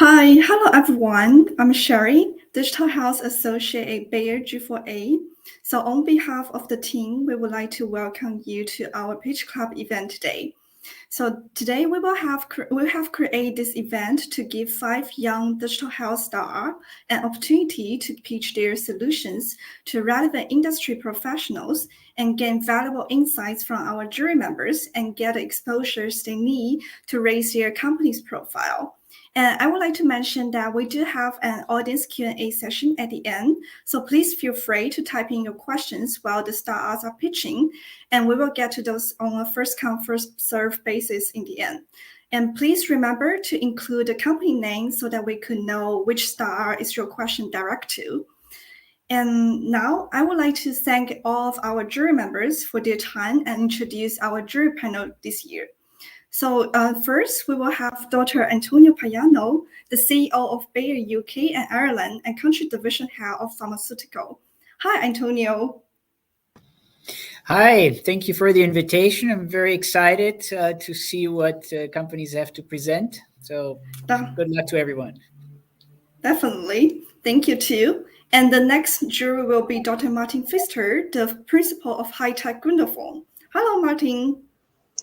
Hi, hello everyone. I'm Sherry, Digital Health Associate at Bayer G4A. So on behalf of the team, we would like to welcome you to our Pitch Club event today. So today we will have created this event to give 5 young digital health startups an opportunity to pitch their solutions to relevant industry professionals and gain valuable insights from our jury members and get the exposures they need to raise their company's profile. And I would like to mention that we do have an audience Q&A session at the end. So please feel free to type in your questions while the startups are pitching, and we will get to those on a first come, first serve basis in the end. And please remember to include the company name so that we could know which startup is your question direct to. And now I would like to thank all of our jury members for their time and introduce our jury panel this year. So first, we will have Dr. Antonio Payano, the CEO of Bayer UK and Ireland and Country Division Head of Pharmaceutical. Hi, Antonio. Hi, thank you for the invitation. I'm very excited to see what companies have to present. So good luck to everyone. Definitely. Thank you too. And the next jury will be Dr. Martin Pfister, the principal of High Tech Gründerfonds. Hello, Martin.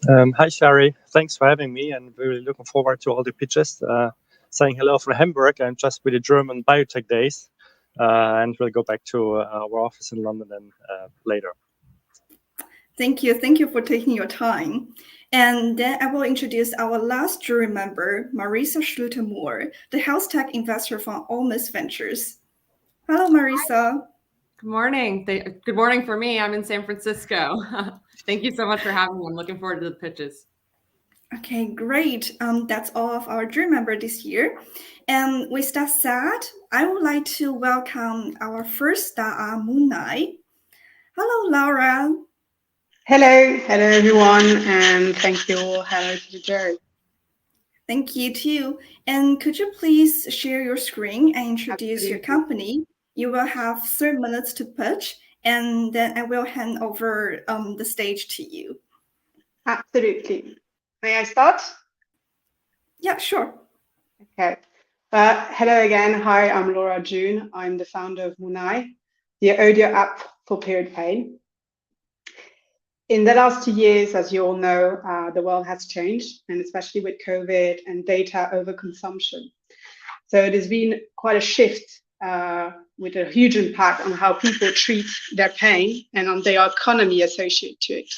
Hi, Sherry. Thanks for having me, and really looking forward to all the pitches. Saying hello from Hamburg. I'm just with the German biotech days, and we'll go back to our office in London later. Thank you. Thank you for taking your time. And then I will introduce our last jury member, Marisa Schluter-Moore, the health tech investor from Almus Ventures. Hello, Marisa. Good morning. Good morning for me. I'm in San Francisco. Thank you so much for having me. I'm looking forward to the pitches. Okay, great. That's all of our jury members this year. And with that said, I would like to welcome our first startup, Moonlight. Hello, Laura. Hello everyone, and thank you. Hello to the jury. Thank you too. And could you please share your screen and introduce your company? You will have 3 minutes to pitch, and then I will hand over the stage to you. Absolutely. May I start? Yeah, sure. Okay. Hello again. Hi, I'm Laura June. I'm the founder of Moonai, the audio app for period pain. In the last 2 years, as you all know, the world has changed, and especially with COVID and data overconsumption. So it has been quite a shift with a huge impact on how people treat their pain and on their economy associated to it,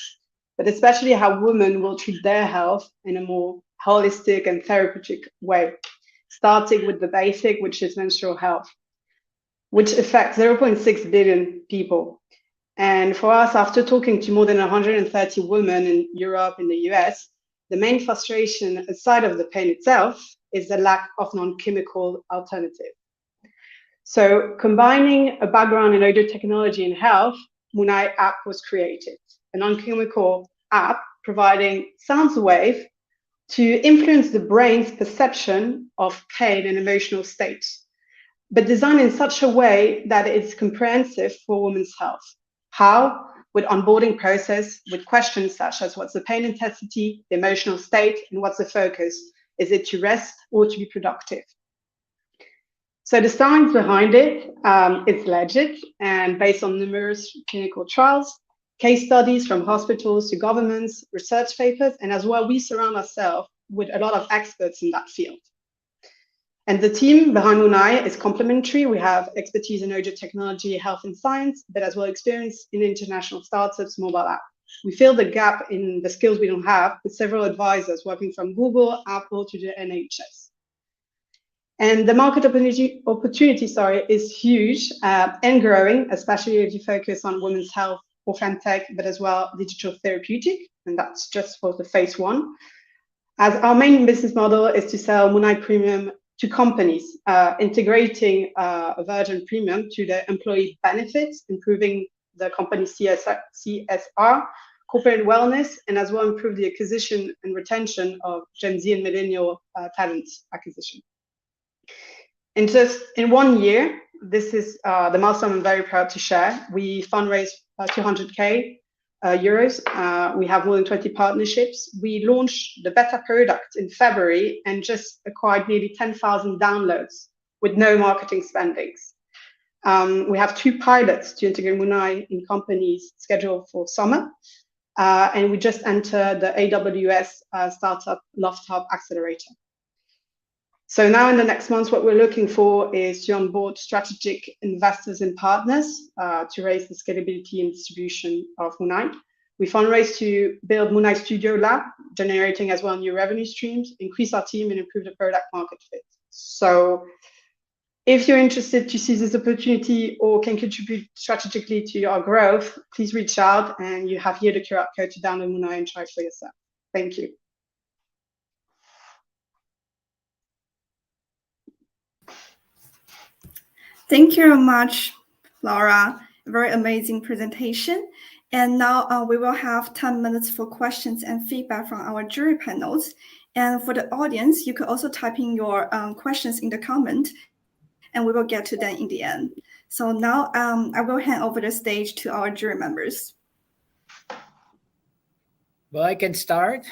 but especially how women will treat their health in a more holistic and therapeutic way, starting with the basic, which is menstrual health, which affects 0.6 billion people. And for us, after talking to more than 130 women in Europe and the US, the main frustration, aside of the pain itself, is the lack of non-chemical alternative. So combining a background in audio technology and health, Moonai app was created, a non-chemical app providing sound wave to influence the brain's perception of pain and emotional states, but designed in such a way that it's comprehensive for women's health. How? With onboarding process, with questions such as what's the pain intensity, the emotional state, and what's the focus? Is it to rest or to be productive? So the science behind it is legit and based on numerous clinical trials, case studies from hospitals to governments, research papers, and as well, we surround ourselves with a lot of experts in that field. And the team behind Moonai is complementary. We have expertise in audio technology, health and science, but as well experience in international startups, mobile app. We fill the gap in the skills we don't have with several advisors working from Google, Apple to the NHS. And the market opportunity is huge and growing, especially if you focus on women's health or femtech, but as well digital therapeutic, and that's just for the phase 1. As our main business model is to sell Moonai Premium to companies, integrating a Virgin Premium to the employee benefits, improving the company's CSR, corporate wellness, and as well improve the acquisition and retention of Gen Z and millennial talent acquisition. And just in 1 year, this is the milestone I'm very proud to share. We fundraised 200K euros. We have more than 20 partnerships. We launched the beta product in February and just acquired nearly 10,000 downloads with no marketing spendings. We have 2 pilots to integrate Munai in companies scheduled for summer. And we just entered the AWS Startup Loft Hub Accelerator. So now in the next months, what we're looking for is to onboard strategic investors and partners to raise the scalability and distribution of Munai. We fundraise to build Munai Studio Lab, generating as well new revenue streams, increase our team and improve the product market fit. So if you're interested to seize this opportunity or can contribute strategically to our growth, please reach out, and you have here the QR code to download Munai and try it for yourself. Thank you. Thank you very much, Laura. Very amazing presentation. And now we will have 10 minutes for questions and feedback from our jury panels. And for the audience, you can also type in your questions in the comment, and we will get to them in the end. So now I will hand over the stage to our jury members. Well, I can start.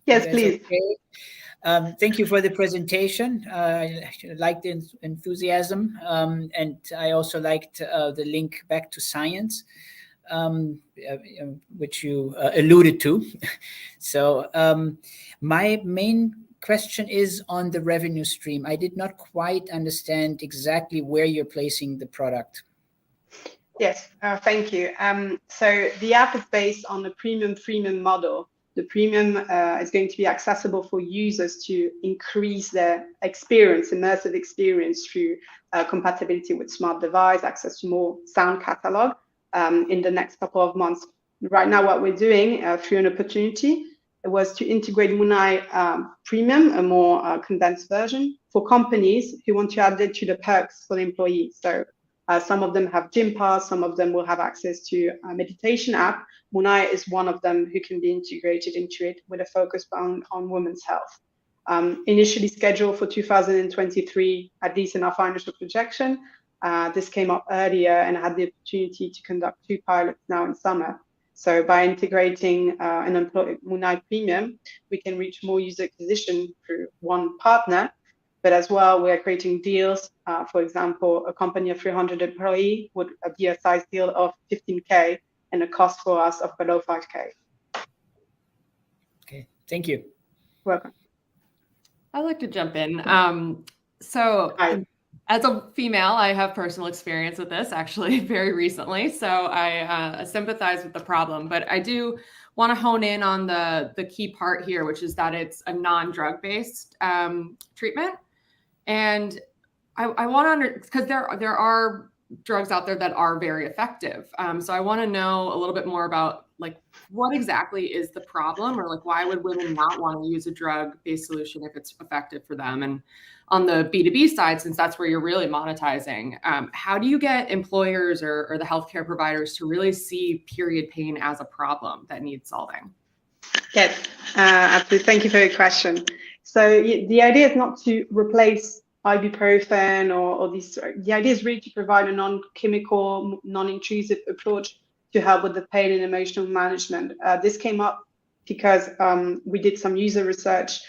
Yes, please. Okay. Thank you for the presentation. I liked the enthusiasm, and I also liked the link back to science, which you alluded to. So my main question is on the revenue stream. I did not quite understand exactly where you're placing the product. Yes, thank you. So the app is based on the freemium model. The premium is going to be accessible for users to increase their experience, immersive experience through compatibility with smart device, access to more sound catalog in the next couple of months. Right now, what we're doing through an opportunity was to integrate Munai Premium, a more condensed version, for companies who want to add it to the perks for the employees. So some of them have gym pass, some of them will have access to a meditation app. Munai is one of them who can be integrated into it with a focus on women's health. Initially scheduled for 2023, at least in our financial projection, this came up earlier, and I had the opportunity to conduct 2 pilots now in summer. So by integrating an Munai Premium, we can reach more user acquisition through one partner, but as well, we're creating deals. For example, a company of 300 employees would be a size deal of 15K and a cost for us of below 5K. Okay, thank you. Welcome. I'd like to jump in. As a female, I have personal experience with this actually very recently. So I sympathize with the problem, but I do want to hone in on the key part here, which is that it's a non-drug based treatment. And I want to, because there are drugs out there that are very effective. So I want to know a little bit more about like what exactly is the problem, or like why would women not want to use a drug-based solution if it's effective for them? And on the B2B side, since that's where you're really monetizing, how do you get employers or the healthcare providers to really see period pain as a problem that needs solving? Yes, absolutely. Thank you for your question. So the idea is not to replace ibuprofen or these. The idea is really to provide a non-chemical, non-intrusive approach to help with the pain and emotional management. This came up because we did some user research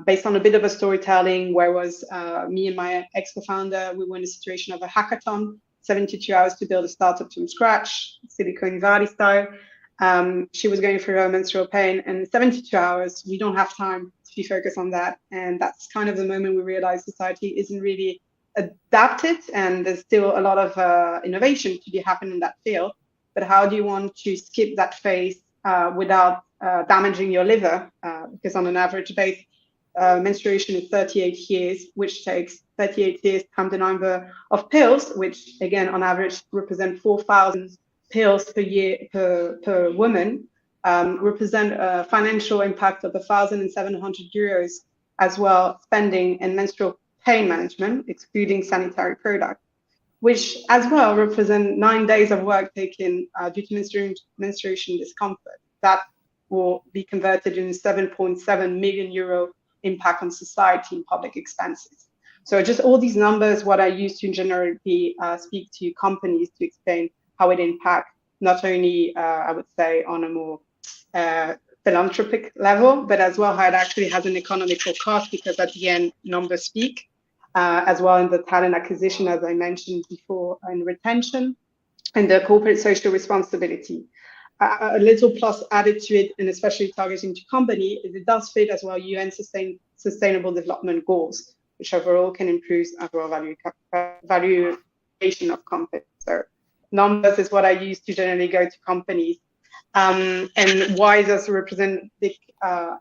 based on a bit of a storytelling, where was me and my ex-co-founder, we were in a situation of a hackathon, 72 hours to build a startup from scratch, Silicon Valley style. She was going through her menstrual pain, and in 72 hours, we don't have time to be focused on that. And that's kind of the moment we realized society isn't really adapted, and there's still a lot of innovation to be happening in that field. But how do you want to skip that phase without damaging your liver? Because on an average base, menstruation is 38 years, which takes 38 years times the number of pills, which again, on average, represent 4,000 pills per year per woman, represent a financial impact of 1,700 euros as well, spending in menstrual pain management, excluding sanitary products, which as well represent 9 days of work taken due to menstruation discomfort. That will be converted in 7.7 million euro impact on society and public expenses. So just all these numbers, what I use to generally speak to companies to explain how it impacts not only, I would say, on a more philanthropic level, but as well how it actually has an economical cost, because at the end, numbers speak, as well in the talent acquisition, as I mentioned before, and retention, and the corporate social responsibility. A little plus added to it, and especially targeting to company, is it does fit as well UN Sustainable Development Goals, which overall can improve overall valuation of companies. So numbers is what I use to generally go to companies. And why does it represent big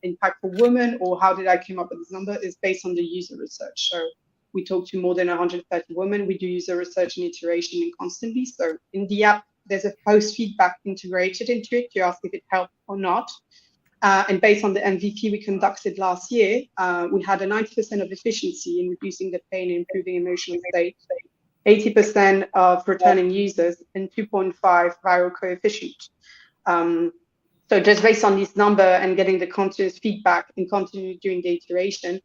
impact for women, or how did I come up with this number, is based on the user research. So we talk to more than 130 women. We do user research and iteration and constantly. So in the app, there's a post feedback integrated into it to ask if it helped or not. And based on the MVP we conducted last year, we had a 90% of efficiency in reducing the pain and improving emotional state, 80% of returning users, and 2.5 viral coefficient. So just based on this number and getting the continuous feedback and continue doing the iteration,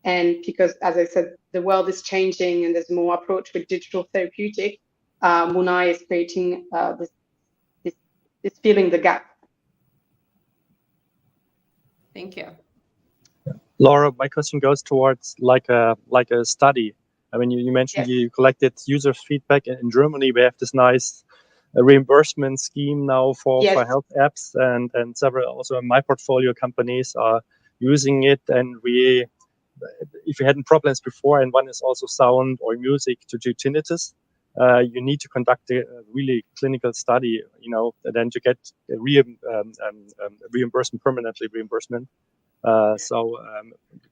and because, as I said, the world is changing and there's more approach with digital therapeutic, Munai is creating this filling the gap. Thank you. Laura, my question goes towards like a study. I mean, you mentioned you collected user feedback. In Germany, we have this nice reimbursement scheme now for health apps, and several also in my portfolio companies are using it. And if you had problems before, and one is also sound or music to do tinnitus, you need to conduct a really clinical study, and then to get reimbursement, permanently reimbursement. So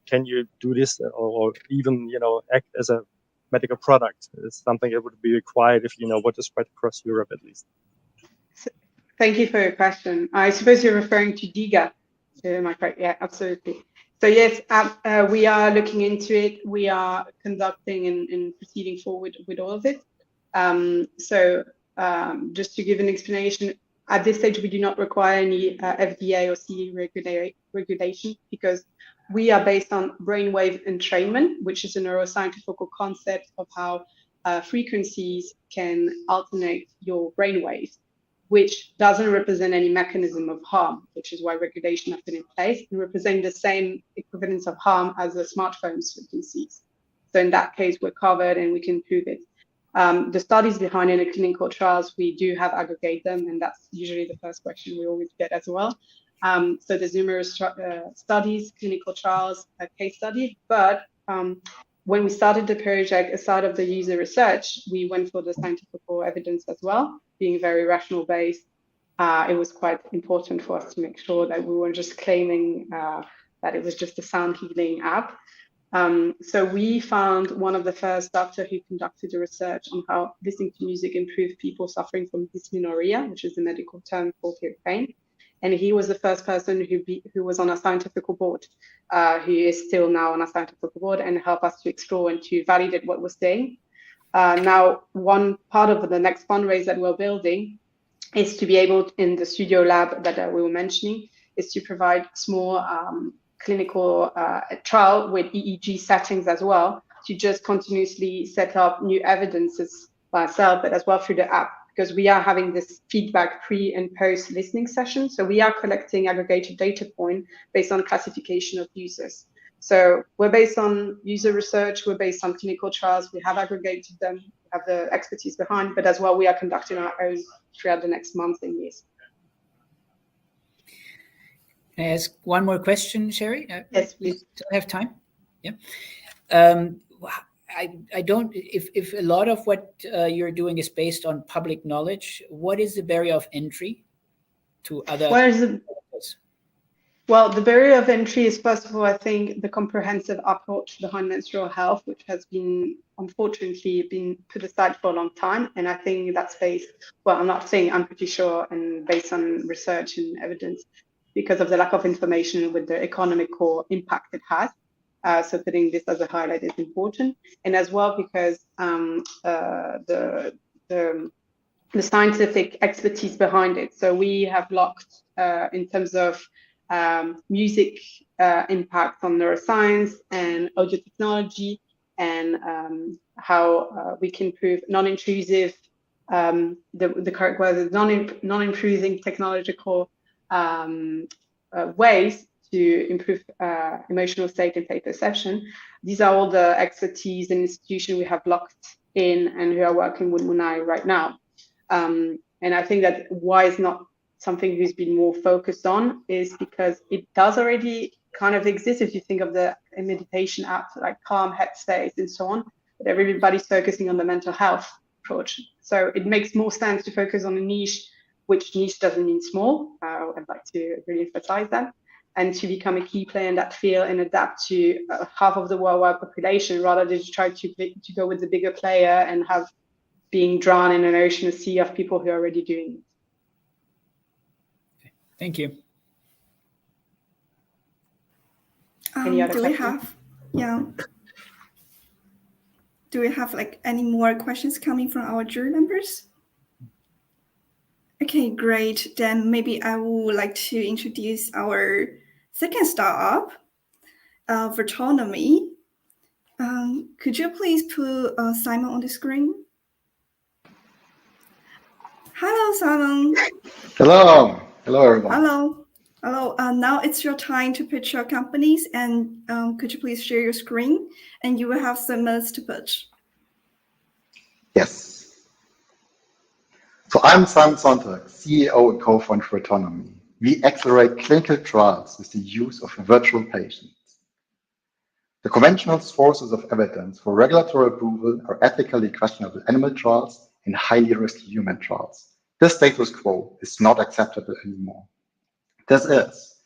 can you do this, or even act as a medical product? It's something that would be required if what is spread across Europe at least. Thank you for your question. I suppose you're referring to DIGA. Am I correct? Yeah, absolutely. So yes, we are looking into it. We are conducting and proceeding forward with all of it. Just to give an explanation, at this stage, we do not require any FDA or CE regulation, because we are based on brainwave entrainment, which is a neuroscientific concept of how frequencies can alternate your brainwaves, which doesn't represent any mechanism of harm, which is why regulation has been in place, and represent the same equivalence of harm as the smartphone's frequencies. So in that case, we're covered and we can prove it. The studies behind in the clinical trials, we do have aggregate them, and that's usually the first question we always get as well. So there's numerous studies, clinical trials, case studies, but when we started the project, aside of the user research, we went for the scientific evidence as well, being very rational based. It was quite important for us to make sure that we weren't just claiming that it was just a sound healing app. So we found one of the first doctors who conducted the research on how listening to music improved people suffering from dysmenorrhea, which is the medical term for ear pain. And he was the first person who was on a scientific board, who is still now on a scientific board, and help us to explore and to validate what we're saying. Now, one part of the next fundraise that we're building is to be able, in the studio lab that we were mentioning, is to provide small clinical trial with EEG settings as well, to just continuously set up new evidences by ourselves, but as well through the app, because we are having this feedback pre and post listening session. So we are collecting aggregated data point based on classification of users. So we're based on user research, we're based on clinical trials, we have aggregated them, we have the expertise behind, but as well, we are conducting our own throughout the next months and years. Can I ask one more question, Sherry? Yes, please. Do I have time? Yeah. I don't, if a lot of what you're doing is based on public knowledge, what is the barrier of entry to other? Well, the barrier of entry is, first of all, I think the comprehensive approach behind menstrual health, which has been, unfortunately, been put aside for a long time. And I think that's based, well, I'm not saying, I'm pretty sure, and based on research and evidence, because of the lack of information with the economical impact it has. So putting this as a highlight is important. And as well, because the scientific expertise behind it. So we have locked in terms of music impact on neuroscience and audio technology, and how we can prove non-intrusive the correct word is non-intruding technological ways to improve emotional state and play perception. These are all the expertise and institutions we have locked in and who are working with Munai right now. And I think that why it's not something who's been more focused on is because it does already kind of exist. If you think of the meditation apps like Calm, Headspace, and so on, but everybody's focusing on the mental health approach. So it makes more sense to focus on a niche, which niche doesn't mean small. I'd like to really emphasize that. And to become a key player in that field and adapt to half of the worldwide population, rather than try to go with the bigger player and have being drawn in an ocean, a sea of people who are already doing it. Thank you. Any other Do we questions? Do we have like any more questions coming from our jury members? Okay, great. Then maybe I would like to introduce our second startup, Vertonomy. Could you please put Simon on the screen? Hello, Simon. Hello. Hello, everyone. Hello. Hello. Now it's your time to pitch your companies, and could you please share your screen? And you will have some minutes to pitch. Yes. So I'm Simon Sonntag, CEO and co-founder for Autonomy. We accelerate clinical trials with the use of virtual patients. The conventional sources of evidence for regulatory approval are ethically questionable animal trials and highly risky human trials. This status quo is not acceptable anymore. This is,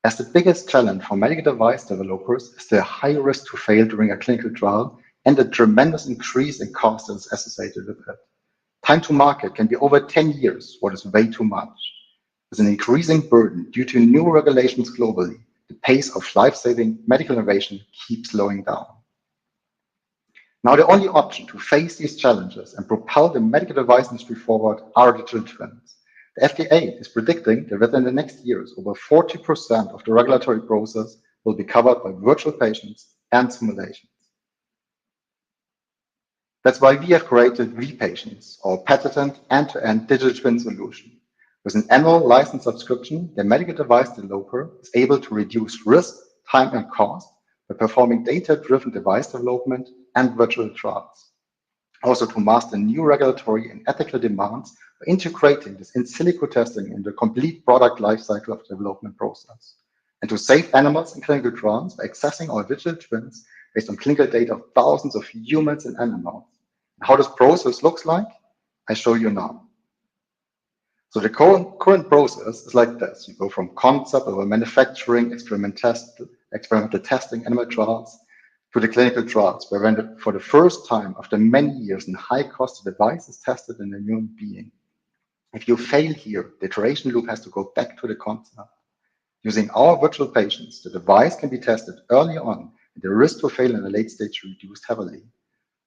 as the biggest challenge for medical device developers is the high risk to fail during a clinical trial and the tremendous increase in cost that is associated with it. Time to market can be over 10 years, what is way too much. With an increasing burden due to new regulations globally, the pace of life-saving medical innovation keeps slowing down. Now, the only option to face these challenges and propel the medical device industry forward are digital twins. The FDA is predicting that within the next years, over 40% of the regulatory process will be covered by virtual patients and simulations. That's why we have created vPatients, our patented end-to-end digital twin solution. With an annual license subscription, the medical device developer is able to reduce risk, time, and cost by performing data-driven device development and virtual trials. Also to master new regulatory and ethical demands by integrating this in silico testing in the complete product lifecycle of the development process. And to save animals in clinical trials by accessing our digital twins based on clinical data of thousands of humans and animals. And how this process looks like, I show you now. So the current process is like this. You go from concept over manufacturing, experimental testing, animal trials, to the clinical trials, where when for the first time after many years in high cost, the device is tested in a human being. If you fail here, the iteration loop has to go back to the concept. Using our virtual patients, the device can be tested early on, and the risk to fail in a late stage reduced heavily.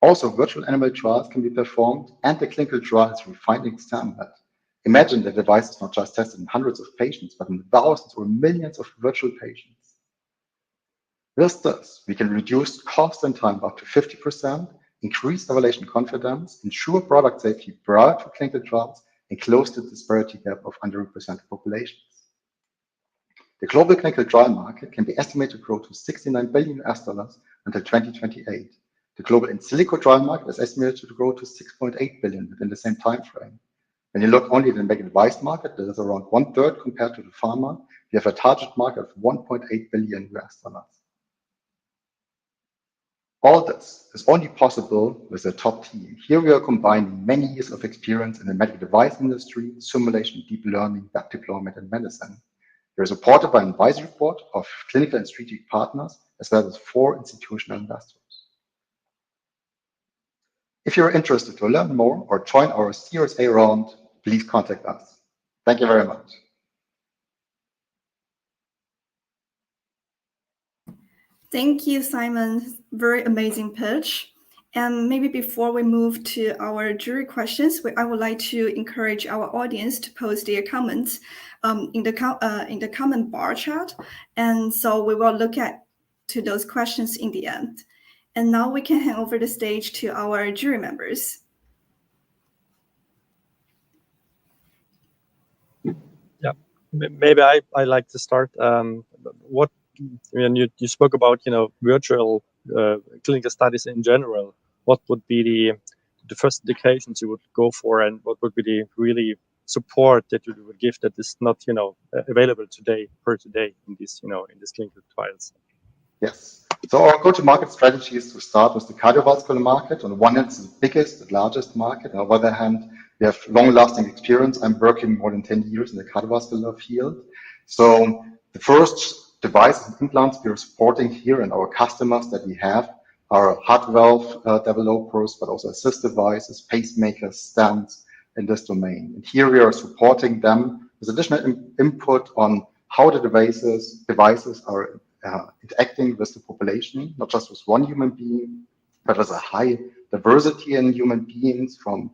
Also, virtual animal trials can be performed, and the clinical trial is refined and extended. Imagine the device is not just tested in hundreds of patients, but in thousands or millions of virtual patients. With this, we can reduce cost and time up to 50%, increase evaluation confidence, ensure product safety prior to clinical trials, and close the disparity gap of underrepresented populations. The global clinical trial market can be estimated to grow to $69 billion until 2028. The global in silico trial market is estimated to grow to $6.8 billion within the same time frame. When you look only at the medical device market, that is around 1/3 compared to the pharma. We have a target market of $1.8 billion. All this is only possible with a top team. Here we are combining many years of experience in the medical device industry, simulation, deep learning, web deployment, and medicine. We are supported by an advisory board of clinical and strategic partners, as well as 4 institutional investors. If you're interested to learn more or join our Series A round, please contact us. Thank you very much. Thank you, Simon. Very amazing pitch. And maybe before we move to our jury questions, I would like to encourage our audience to post their comments in the comment bar chat. And so we will look to those questions in the end. And now we can hand over the stage to our jury members. maybe I like to start. What when you spoke about virtual clinical studies in general, what would be the first indications you would go for, and what would be the really support that you would give that is not available today in these in these clinical trials? Yes. So our go-to-market strategy is to start with the cardiovascular market. On the one hand, it's the biggest, the largest market. On the other hand, we have long-lasting experience. I'm working more than 10 years in the cardiovascular field. So the first devices and implants we are supporting here and our customers that we have are heart valve developers, but also assist devices, pacemakers, stents in this domain. And here we are supporting them with additional input on how the devices are interacting with the population, not just with one human being, but with a high diversity in human beings from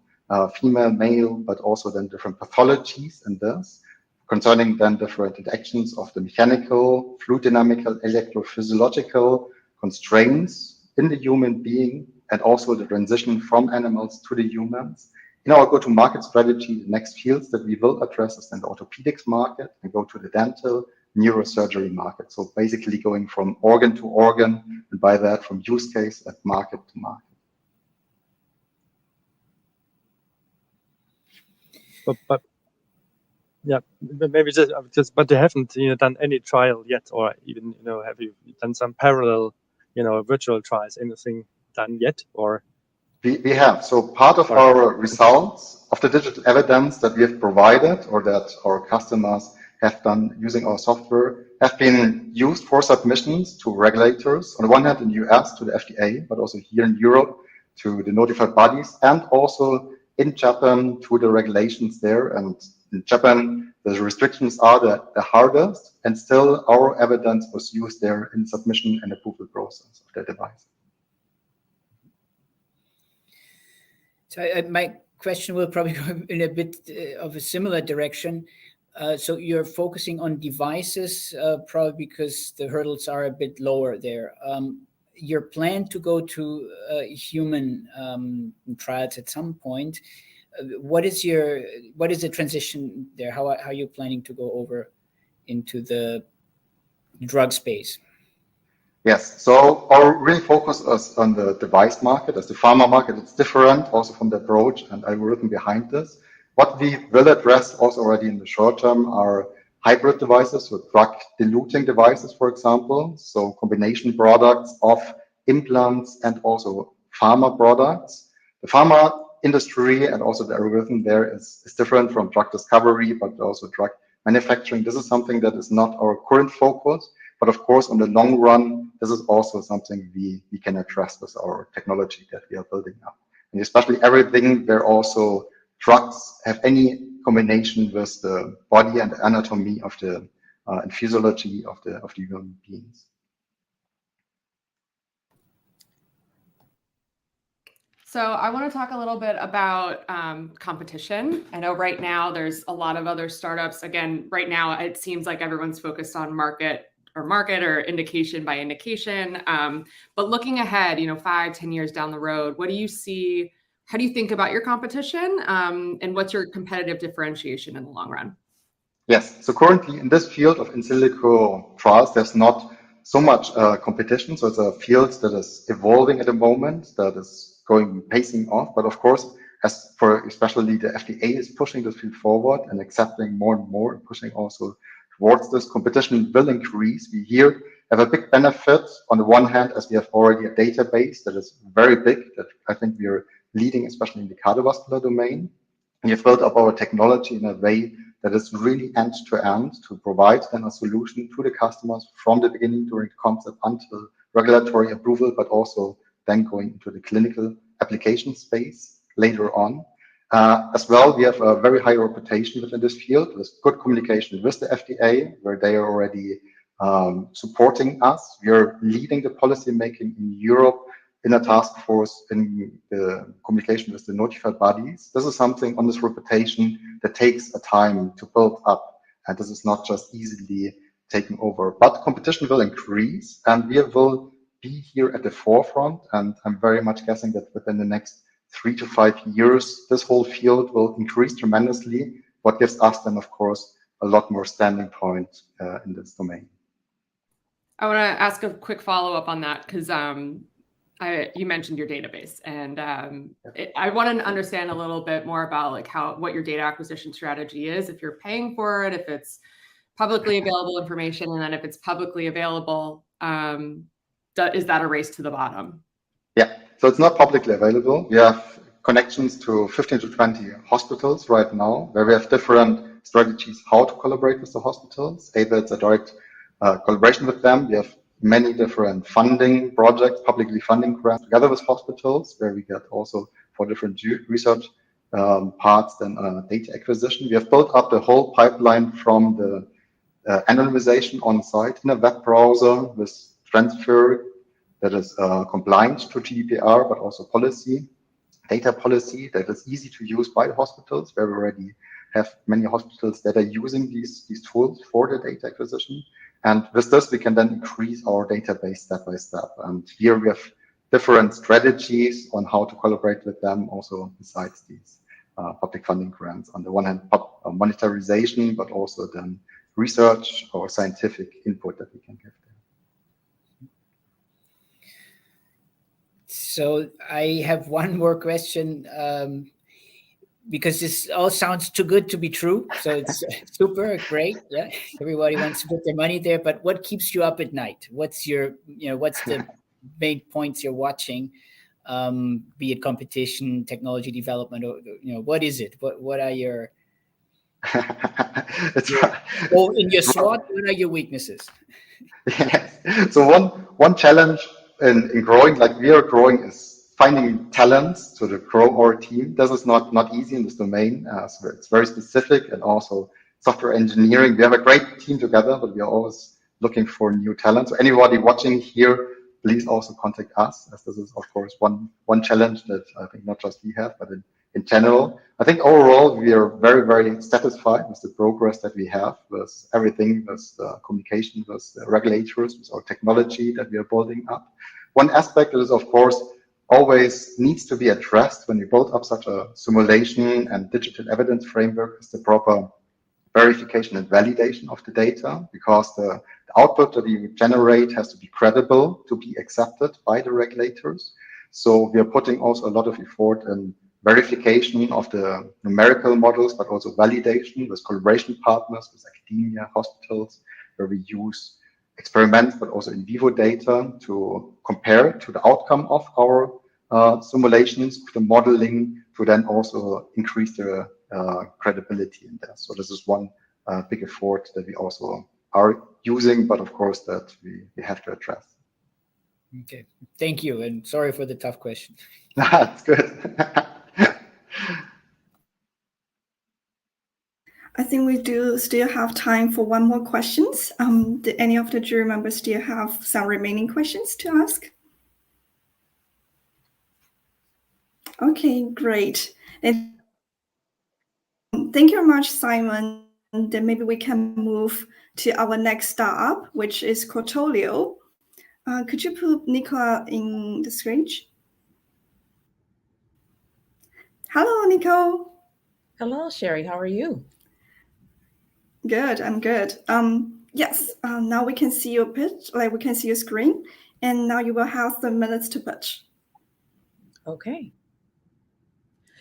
female, male, but also then different pathologies in this, concerning then different interactions of the mechanical, fluid dynamical, electrophysiological constraints in the human being, and also the transition from animals to the humans. In our go-to-market strategy, the next fields that we will address is then the orthopedics market and go to the dental neurosurgery market. So basically going from organ to organ, and by that from use case and market to market. But yeah, maybe just but they haven't done any trial yet, or even have you done some parallel virtual trials? Anything done yet, or? We have. So part of our results of the digital evidence that we have provided or that our customers have done using our software have been used for submissions to regulators. On the one hand, in the US to the FDA, but also here in Europe to the notified bodies, and also in Japan to the regulations there. And in Japan, the restrictions are the hardest, and still our evidence was used there in submission and approval process of the device. So my question will probably go in a bit of a similar direction. So you're focusing on devices, probably because the hurdles are a bit lower there. Your plan to go to human trials at some point. What is the transition there? How are you planning to go over into the drug space? Yes, so our real focus is on the device market. As the pharma market, it's different also from the approach and algorithm behind this. What we will address also already in the short term are hybrid devices, so drug diluting devices, for example. So combination products of implants and also pharma products. The pharma industry and also the algorithm there is different from drug discovery, but also drug manufacturing. This is something that is not our current focus. But of course, on the long run, this is also something we can address with our technology that we are building up. And especially everything where also drugs have any combination with the body and the anatomy of the and physiology of the human beings. So I want to talk a little bit about competition. I know right now there's a lot of other startups. Again, right now it seems like everyone's focused on market or indication by indication. But looking ahead, 5-10 years down the road, what do you see? How do you think about your competition? And what's your competitive differentiation in the long run? Yes. So currently in this field of in silico trials, there's not so much competition. So it's a field that is evolving at the moment, that is pacing off. But of course, as for especially the FDA is pushing this field forward and accepting more and more, and pushing also towards this, competition will increase. We here have a big benefit on the one hand, as we have already a database that is very big, that I think we are leading, especially in the cardiovascular domain. We have built up our technology in a way that is really end to end to provide then a solution to the customers from the beginning during the concept until regulatory approval, but also then going into the clinical application space later on. As well, we have a very high reputation within this field with good communication with the FDA, where they are already supporting us. We are leading the policy making in Europe in a task force in the communication with the notified bodies. This is something on this reputation that takes a time to build up, and this is not just easily taken over. But competition will increase, and we will be here at the forefront. And I'm very much guessing that within the next 3 to 5 years, this whole field will increase tremendously. What gives us then, of course, a lot more standing point in this domain. I want to ask a quick follow-up on that because you mentioned your database, and I want to understand a little bit more about like what your data acquisition strategy is, if you're paying for it, if it's publicly available information, and then if it's publicly available, is that a race to the bottom? Yeah, so it's not publicly available. We have connections to 15 to 20 hospitals right now, where we have different strategies how to collaborate with the hospitals. Either it's a direct collaboration with them. We have many different funding projects, publicly funding grants together with hospitals, where we get also for different research parts than data acquisition. We have built up the whole pipeline from the anonymization on site in a web browser with transfer that is compliant to GDPR, but also data policy that is easy to use by the hospitals, where we already have many hospitals that are using these tools for the data acquisition. And with this, we can then increase our database step by step. And here we have different strategies on how to collaborate with them, also besides these public funding grants. On the one hand, monetization, but also then research or scientific input that we can give there. So I have one more question, because this all sounds too good to be true. So it's super great. Yeah, everybody wants to put their money there. But what keeps you up at night? What's what's the main points you're watching? Be it competition, technology development, or what is it? What are your in your SWOT? What are your weaknesses? Yes. So one challenge in growing, like we are growing, is finding talents to grow our team. This is not easy in this domain. So it's very specific, and also software engineering. We have a great team together, but we are always looking for new talent. So anybody watching here, please also contact us, as this is of course one challenge that I think not just we have, but in general. I think overall we are very, very satisfied with the progress that we have with everything, with the communication, with the regulators, with our technology that we are building up. One aspect is, of course, always needs to be addressed when you build up such a simulation and digital evidence framework is the proper verification and validation of the data, because the output that you generate has to be credible to be accepted by the regulators. So we are putting also a lot of effort in verification of the numerical models, but also validation with collaboration partners, with academia, hospitals, where we use experiments, but also in vivo data to compare to the outcome of our simulations, the modeling, to then also increase the credibility in there. So this is one big effort that we also are using, but of course that we have to address. Okay, thank you, and sorry for the tough question. That's good. I think we do still have time for one more questions. Do any of the jury members still have some remaining questions to ask? Okay, great. And thank you very much, Simon. Then maybe we can move to our next startup, which is Cortolio. Could you put Nicola in the screen? Hello, Nico. Hello, Sherry. How are you? Good, I'm good. Yes, now we can see your pitch, like we can see your screen, and now you will have the minutes to pitch. Okay.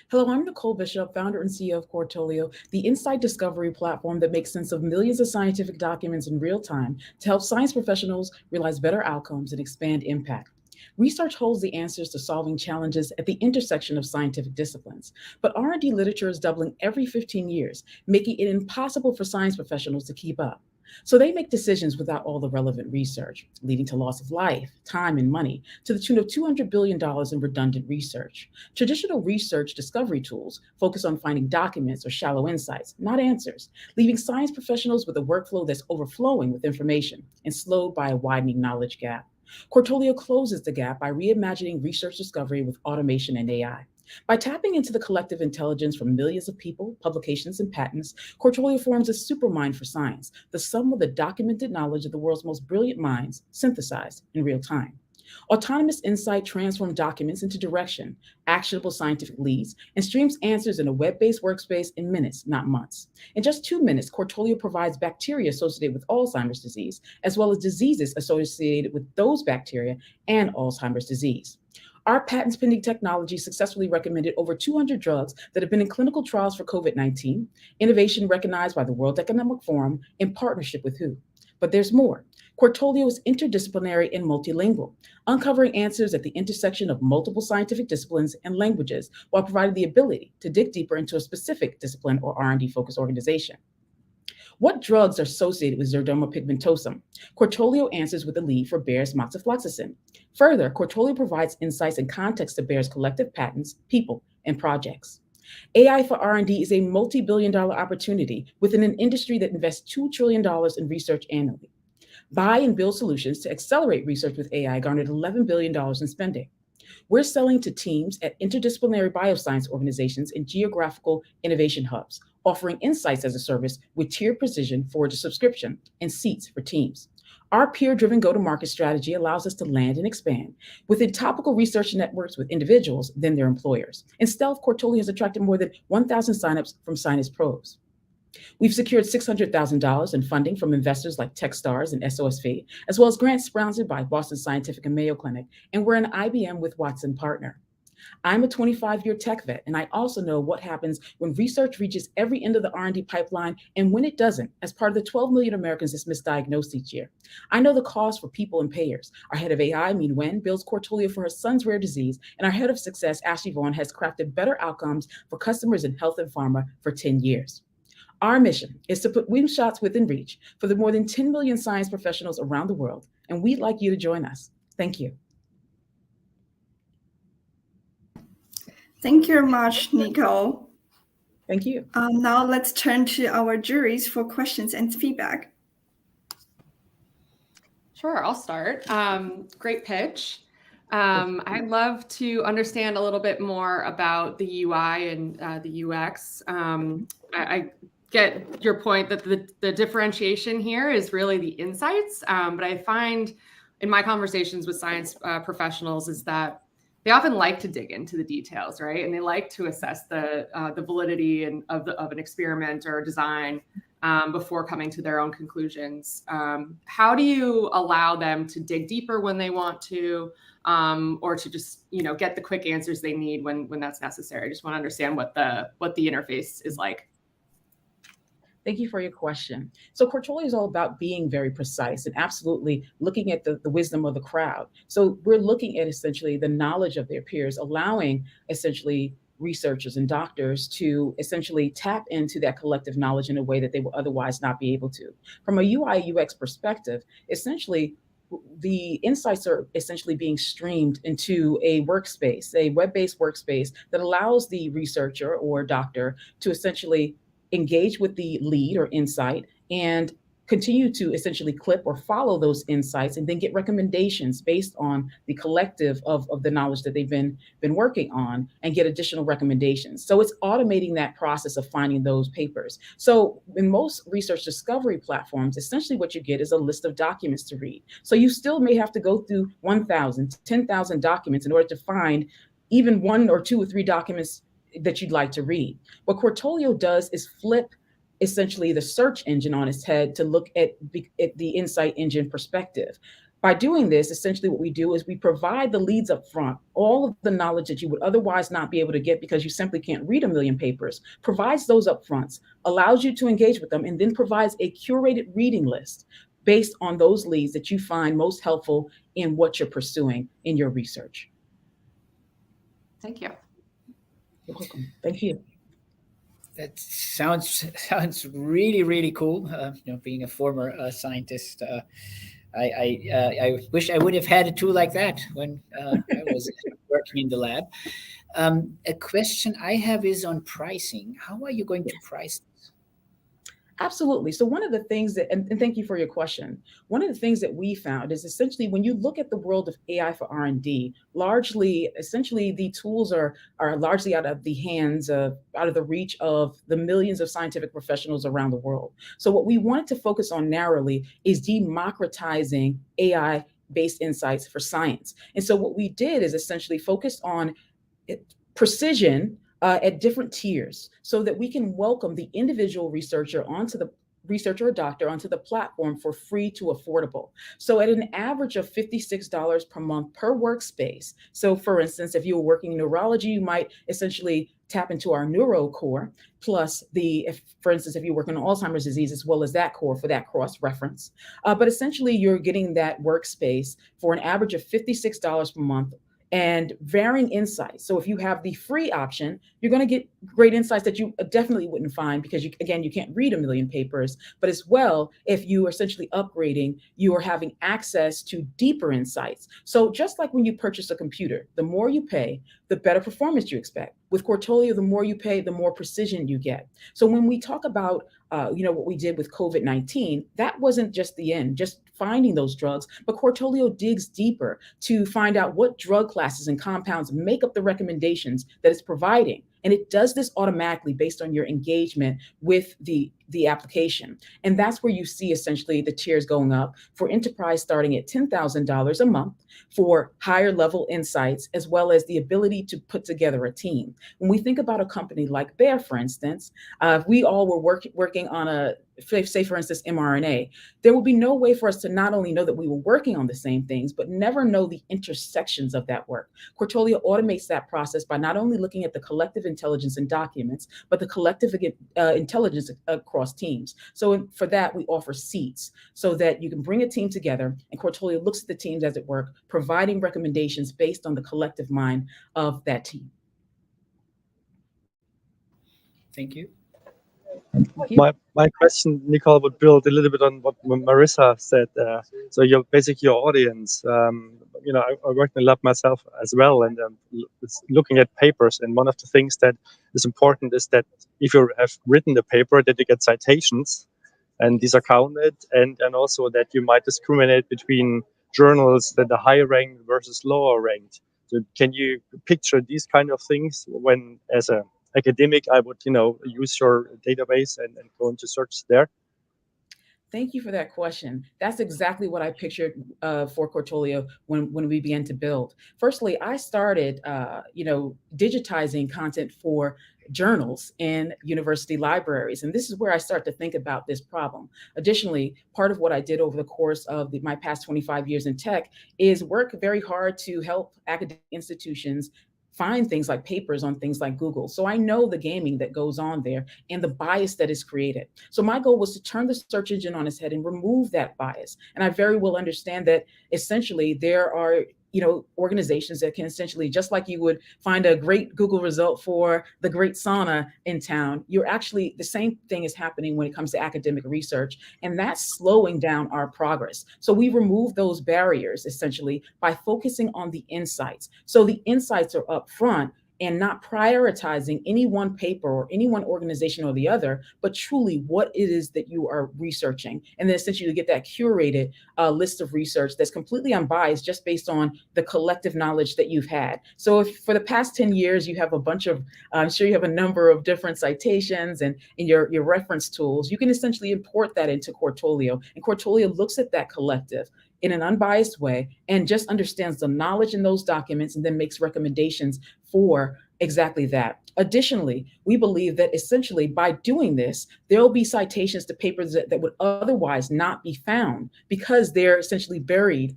Hello, I'm Nicole Bishop, founder and CEO of Cortolio, the insight discovery platform that makes sense of millions of scientific documents in real time to help science professionals realize better outcomes and expand impact. Research holds the answers to solving challenges at the intersection of scientific disciplines, but R&D literature is doubling every 15 years, making it impossible for science professionals to keep up. So they make decisions without all the relevant research, leading to loss of life, time, and money to the tune of $200 billion in redundant research. Traditional research discovery tools focus on finding documents or shallow insights, not answers, leaving science professionals with a workflow that's overflowing with information and slowed by a widening knowledge gap. Cortolio closes the gap by reimagining research discovery with automation and AI. By tapping into the collective intelligence from millions of people, publications, and patents, Cortolio forms a supermind for science, the sum of the documented knowledge of the world's most brilliant minds synthesized in real time. Autonomous Insight transforms documents into direction, actionable scientific leads, and streams answers in a web-based workspace in minutes, not months. In just 2 minutes, Cortolio provides bacteria associated with Alzheimer's disease, as well as diseases associated with those bacteria and Alzheimer's disease. Our patents pending technology successfully recommended over 200 drugs that have been in clinical trials for COVID-19, innovation recognized by the World Economic Forum in partnership with WHO. But there's more. Cortolio is interdisciplinary and multilingual, uncovering answers at the intersection of multiple scientific disciplines and languages while providing the ability to dig deeper into a specific discipline or R&D focused organization. What drugs are associated with xeroderma pigmentosum? Cortolio answers with a lead for Bayer's moxifloxacin. Further, Cortolio provides insights and context to Bayer's collective patents, people, and projects. AI for R&D is a multi-billion-dollar opportunity within an industry that invests $2 trillion in research annually. Buy and build solutions to accelerate research with AI garnered $11 billion in spending. We're selling to teams at interdisciplinary bioscience organizations and geographical innovation hubs, offering insights as a service with tiered precision for the subscription and seats for teams. Our peer-driven go-to-market strategy allows us to land and expand within topical research networks with individuals, then their employers. In stealth, Cortolio has attracted more than 1,000 signups from Sinus Pros. We've secured $600,000 in funding from investors like Techstars and SOSV, as well as grants sponsored by Boston Scientific and Mayo Clinic, and we're an IBM with Watson partner. I'm a 25-year tech vet, and I also know what happens when research reaches every end of the R&D pipeline and when it doesn't, as part of the 12 million Americans that's misdiagnosed each year. I know the cost for people and payers. Our head of AI, Min Wen, builds Cortolio for her son's rare disease, and our head of success, Ashley Vaughn, has crafted better outcomes for customers in health and pharma for 10 years. Our mission is to put wing-shots within reach for the more than 10 million science professionals around the world, and we'd like you to join us. Thank you. Thank you very much, Nico. Thank you. Now let's turn to our juries for questions and feedback. Sure, I'll start. Great pitch. I'd love to understand a little bit more about the UI and the UX. I get your point that the differentiation here is really the insights, but I find in my conversations with science professionals is that they often like to dig into the details, right? And they like to assess the validity of an experiment or a design before coming to their own conclusions. How do you allow them to dig deeper when they want to, or to just get the quick answers they need when that's necessary? I just want to understand what the interface is like. Thank you for your question. So Cortolio is all about being very precise and absolutely looking at the wisdom of the crowd. So we're looking at essentially the knowledge of their peers, allowing essentially researchers and doctors to essentially tap into that collective knowledge in a way that they will otherwise not be able to. From a UI UX perspective, essentially the insights are essentially being streamed into a workspace, a web-based workspace that allows the researcher or doctor to essentially engage with the lead or insight and continue to essentially clip or follow those insights and then get recommendations based on the collective of the knowledge that they've been working on and get additional recommendations. So it's automating that process of finding those papers. So in most research discovery platforms, essentially what you get is a list of documents to read. So you still may have to go through 1,000, 10,000 documents in order to find even 1 or 2 or 3 documents that you'd like to read. What Cortolio does is flip essentially the search engine on its head to look at the insight engine perspective. By doing this, essentially what we do is we provide the leads up front, all of the knowledge that you would otherwise not be able to get because you simply can't read a million papers, provides those up fronts, allows you to engage with them, and then provides a curated reading list based on those leads that you find most helpful in what you're pursuing in your research. Thank you. You're welcome. Thank you. That sounds really, really cool. Being a former scientist, I wish I would have had a tool like that when I was working in the lab. A question I have is on pricing. How are you going to price this? Absolutely. So one of the things that, and thank you for your question, one of the things that we found is essentially when you look at the world of AI for R&D, essentially the tools are largely out of the hands of, out of the reach of the millions of scientific professionals around the world. So what we wanted to focus on narrowly is democratizing AI based insights for science. And so what we did is essentially focused on precision at different tiers so that we can welcome the individual researcher or doctor onto the platform for free to affordable. So at an average of $56 per month per workspace. So for instance, if you were working in neurology, you might essentially tap into our neuro core, plus for instance, if you work in Alzheimer's disease, as well as that core for that cross-reference. But essentially, you're getting that workspace for an average of $56 per month and varying insights. So if you have the free option, you're going to get great insights that you definitely wouldn't find because you can't read a million papers. But as well, if you are essentially upgrading, you are having access to deeper insights. So just like when you purchase a computer, the more you pay, the better performance you expect. With Cortolio, the more you pay, the more precision you get. So when we talk about what we did with COVID-19, that wasn't just the end, just finding those drugs, but Cortolio digs deeper to find out what drug classes and compounds make up the recommendations that it's providing. And it does this automatically based on your engagement with the application. And that's where you see essentially the tiers going up for enterprise starting at $10,000 a month for higher level insights, as well as the ability to put together a team. When we think about a company like Bayer, for instance, if we all were working on say for instance, mRNA, there would be no way for us to not only know that we were working on the same things, but never know the intersections of that work. Cortolio automates that process by not only looking at the collective intelligence in documents, but the collective intelligence across teams. So for that, we offer seats so that you can bring a team together, and Cortolio looks at the teams as it work, providing recommendations based on the collective mind of that team. Thank you. My question, Nicole, would build a little bit on what Marissa said. So you're basically your audience. I work in a lab myself as well, and it's looking at papers. And one of the things that is important is that if you have written the paper, that you get citations, and these are counted, and also that you might discriminate between journals that are higher ranked versus lower ranked. So can you picture these kind of things when, as a academic, I would, use your database and go into search there? Thank you for that question. That's exactly what I pictured for Cortolio when we began to build. Firstly, I started, digitizing content for journals in university libraries. And this is where I start to think about this problem. Additionally, part of what I did over the course of my past 25 years in tech is work very hard to help academic institutions find things like papers on things like Google. So I know the gaming that goes on there and the bias that is created. So my goal was to turn the search engine on its head and remove that bias. And I very well understand that essentially there are organizations that can essentially, just like you would find a great Google result for the great sauna in town, the same thing is happening when it comes to academic research, and that's slowing down our progress. So we remove those barriers essentially by focusing on the insights. So the insights are up front and not prioritizing any one paper or any one organization or the other, but truly what it is that you are researching. And then essentially you get that curated list of research that's completely unbiased just based on the collective knowledge that you've had. So if for the past 10 years, you have a bunch of, I'm sure you have a number of different citations and in your reference tools, you can essentially import that into Cortolio. And Cortolio looks at that collective in an unbiased way and just understands the knowledge in those documents and then makes recommendations for exactly that. Additionally, we believe that essentially by doing this, there will be citations to papers that would otherwise not be found because they're essentially buried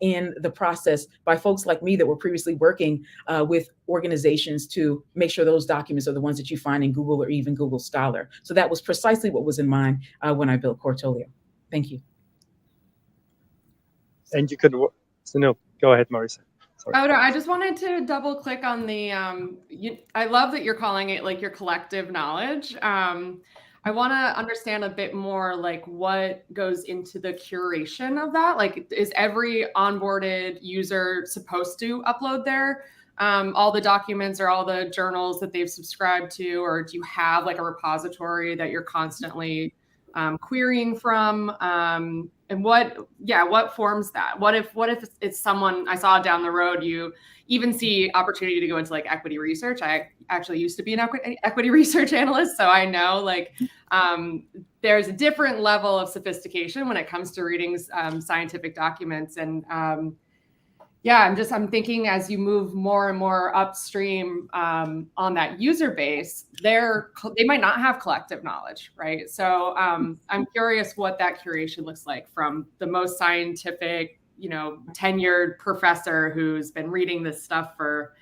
in the process by folks like me that were previously working with organizations to make sure those documents are the ones that you find in Google or even Google Scholar. So that was precisely what was in mind when I built Cortolio. Thank you. And you could, go ahead, Marissa. Sorry. Oh, no, I just wanted to double click on the, I love that you're calling it like your collective knowledge. I want to understand a bit more like what goes into the curation of that. Like, is every onboarded user supposed to upload all the documents or all the journals that they've subscribed to, or do you have like a repository that you're constantly querying from, and what forms that? What if it's someone I saw down the road? You even see opportunity to go into like equity research. I actually used to be an equity research analyst, so I know like there's a different level of sophistication when it comes to reading scientific documents. And I'm thinking as you move more and more upstream on that user base, they might not have collective knowledge, right? So I'm curious what that curation looks like from the most scientific, tenured professor who's been reading this stuff for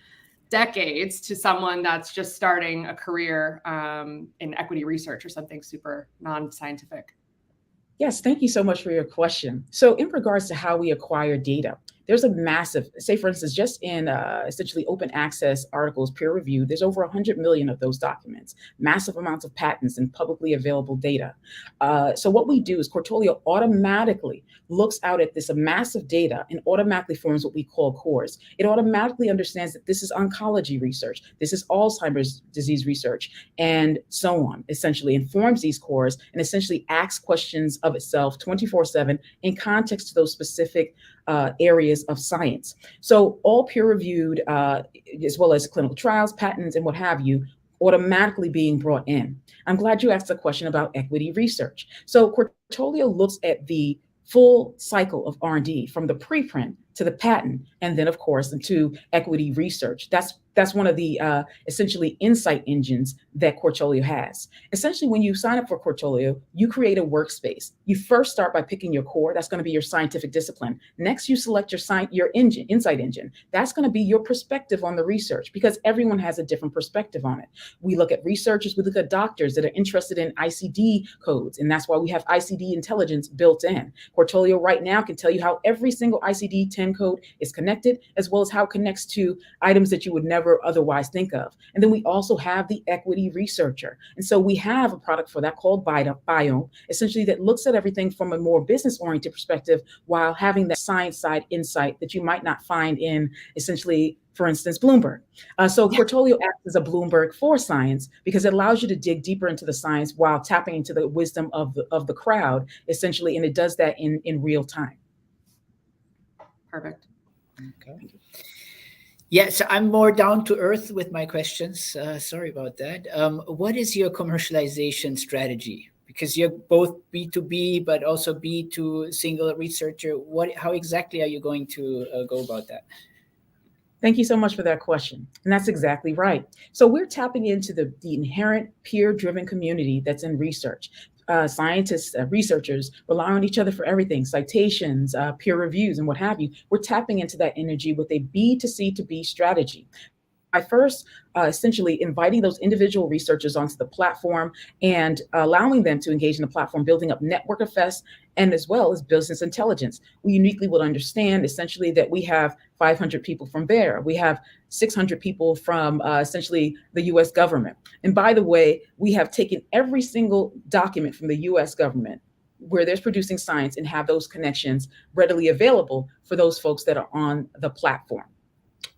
decades to someone that's just starting a career in equity research or something super non-scientific. Yes, thank you so much for your question. So in regards to how we acquire data, there's a massive, say for instance, just in essentially open access articles, peer reviewed, there's over 100 million of those documents, massive amounts of patents and publicly available data. So what we do is Cortolio automatically looks out at this massive data and automatically forms what we call cores. It automatically understands that this is oncology research, this is Alzheimer's disease research, and so on, essentially informs these cores and essentially asks questions of itself 24/7 in context to those specific areas of science. So all peer-reviewed, as well as clinical trials, patents, and what have you, automatically being brought in. I'm glad you asked a question about equity research. So Cortolio looks at the full cycle of R&D from the preprint to the patent, and then of course into equity research. That's one of the essentially insight engines that Cortolio has. Essentially, when you sign up for Cortolio, you create a workspace. You first start by picking your core. That's going to be your scientific discipline. Next, you select your insight engine. That's going to be your perspective on the research, because everyone has a different perspective on it. We look at researchers, we look at doctors that are interested in ICD codes, and that's why we have ICD intelligence built in. Cortolio right now can tell you how every single ICD-10 code is connected, as well as how it connects to items that you would never otherwise think of. And then we also have the equity researcher. And so we have a product for that called Biome, essentially that looks at everything from a more business-oriented perspective while having that science side insight that you might not find in essentially, for instance, Bloomberg. So Cortolio acts as a Bloomberg for science because it allows you to dig deeper into the science while tapping into the wisdom of the crowd, essentially, and it does that in real time. Perfect. Okay. Yeah, so I'm more down to earth with my questions. Sorry about that. What is your commercialization strategy? Because you're both B2B, but also B2 single researcher. How exactly are you going to go about that? Thank you so much for that question. And that's exactly right. So we're tapping into the inherent peer-driven community that's in research. Scientists, researchers rely on each other for everything, citations, peer reviews, and what have you. We're tapping into that energy with a B2C to B strategy. By first essentially inviting those individual researchers onto the platform and allowing them to engage in the platform, building up network effects, and as well as business intelligence. We uniquely will understand essentially that we have 500 people from there. We have 600 people from essentially the US government. And by the way, we have taken every single document from the US government where there's producing science and have those connections readily available for those folks that are on the platform.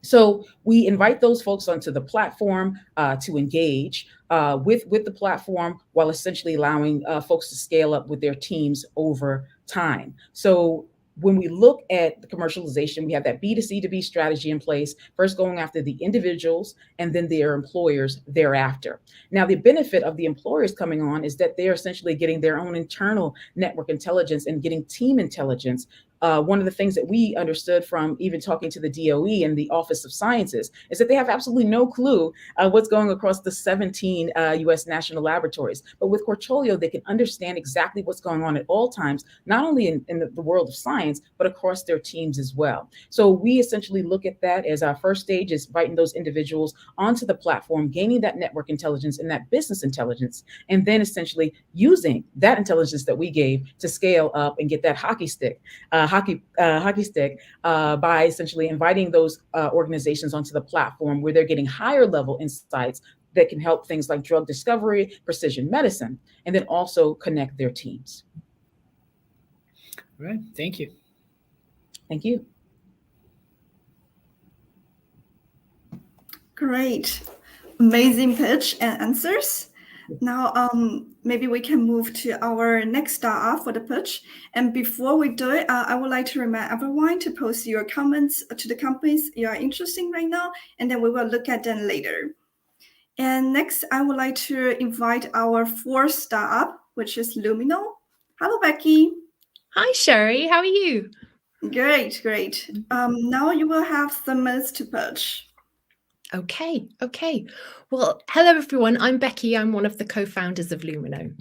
So we invite those folks onto the platform to engage with the platform while essentially allowing folks to scale up with their teams over time. So when we look at the commercialization, we have that B2C to B strategy in place, first going after the individuals and then their employers thereafter. Now, the benefit of the employers coming on is that they're essentially getting their own internal network intelligence and getting team intelligence. One of the things that we understood from even talking to the DOE and the Office of Sciences is that they have absolutely no clue what's going across the 17 US national laboratories. But with Cortolio, they can understand exactly what's going on at all times, not only in the world of science, but across their teams as well. So we essentially look at that as our first stage is inviting those individuals onto the platform, gaining that network intelligence and that business intelligence, and then essentially using that intelligence that we gave to scale up and get that hockey stick by essentially inviting those organizations onto the platform where they're getting higher level insights that can help things like drug discovery, precision medicine, and then also connect their teams. All right, thank you. Thank you. Great. Amazing pitch and answers. Now, maybe we can move to our next startup for the pitch. And before we do it, I would like to remind everyone to post your comments to the companies you are interested in right now, and then we will look at them later. And next, I would like to invite our fourth startup, which is Lumino. Hello, Becky. Hi, Sherry. How are you? Great, great. Now you will have some minutes to pitch. Okay. Well, hello, everyone. I'm Becky. I'm one of the co-founders of Lumino.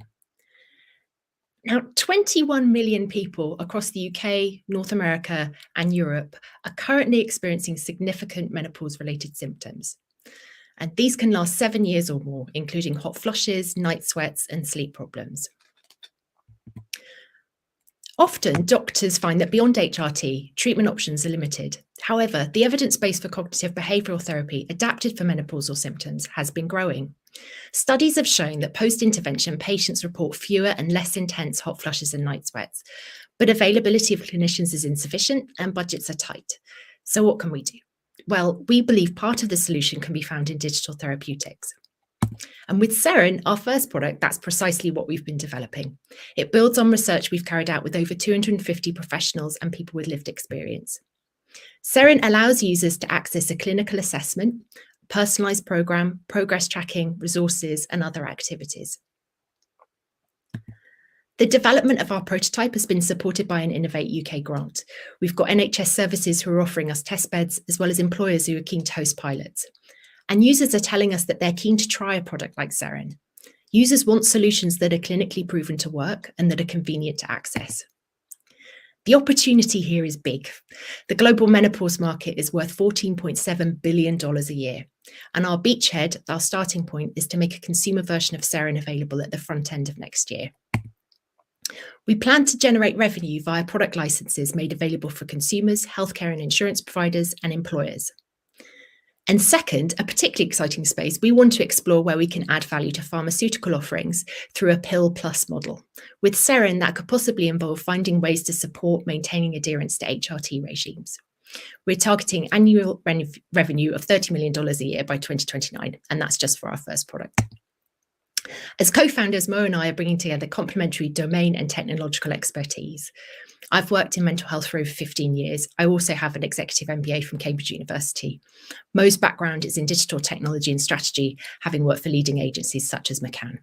Now, 21 million people across the UK, North America, and Europe are currently experiencing significant menopause-related symptoms. And these can last 7 years or more, including hot flushes, night sweats, and sleep problems. Often, doctors find that beyond HRT, treatment options are limited. However, the evidence base for cognitive behavioural therapy adapted for menopausal symptoms has been growing. Studies have shown that post-intervention, patients report fewer and less intense hot flushes and night sweats, but availability of clinicians is insufficient and budgets are tight. So what can we do? Well, we believe part of the solution can be found in digital therapeutics. And with Seren, our first product, that's precisely what we've been developing. It builds on research we've carried out with over 250 professionals and people with lived experience. Seren allows users to access a clinical assessment, personalised programme, progress tracking, resources, and other activities. The development of our prototype has been supported by an Innovate UK grant. We've got NHS services who are offering us test beds, as well as employers who are keen to host pilots. And users are telling us that they're keen to try a product like Seren. Users want solutions that are clinically proven to work and that are convenient to access. The opportunity here is big. The global menopause market is worth $14.7 billion a year. And our beachhead, our starting point, is to make a consumer version of Seren available at the front end of next year. We plan to generate revenue via product licenses made available for consumers, healthcare and insurance providers, and employers. And second, a particularly exciting space, we want to explore where we can add value to pharmaceutical offerings through a pill plus model. With Seren, that could possibly involve finding ways to support maintaining adherence to HRT regimes. We're targeting annual revenue of $30 million a year by 2029, and that's just for our first product. As co-founders, Mo and I are bringing together complementary domain and technological expertise. I've worked in mental health for over 15 years. I also have an executive MBA from Cambridge University. Mo's background is in digital technology and strategy, having worked for leading agencies such as McCann.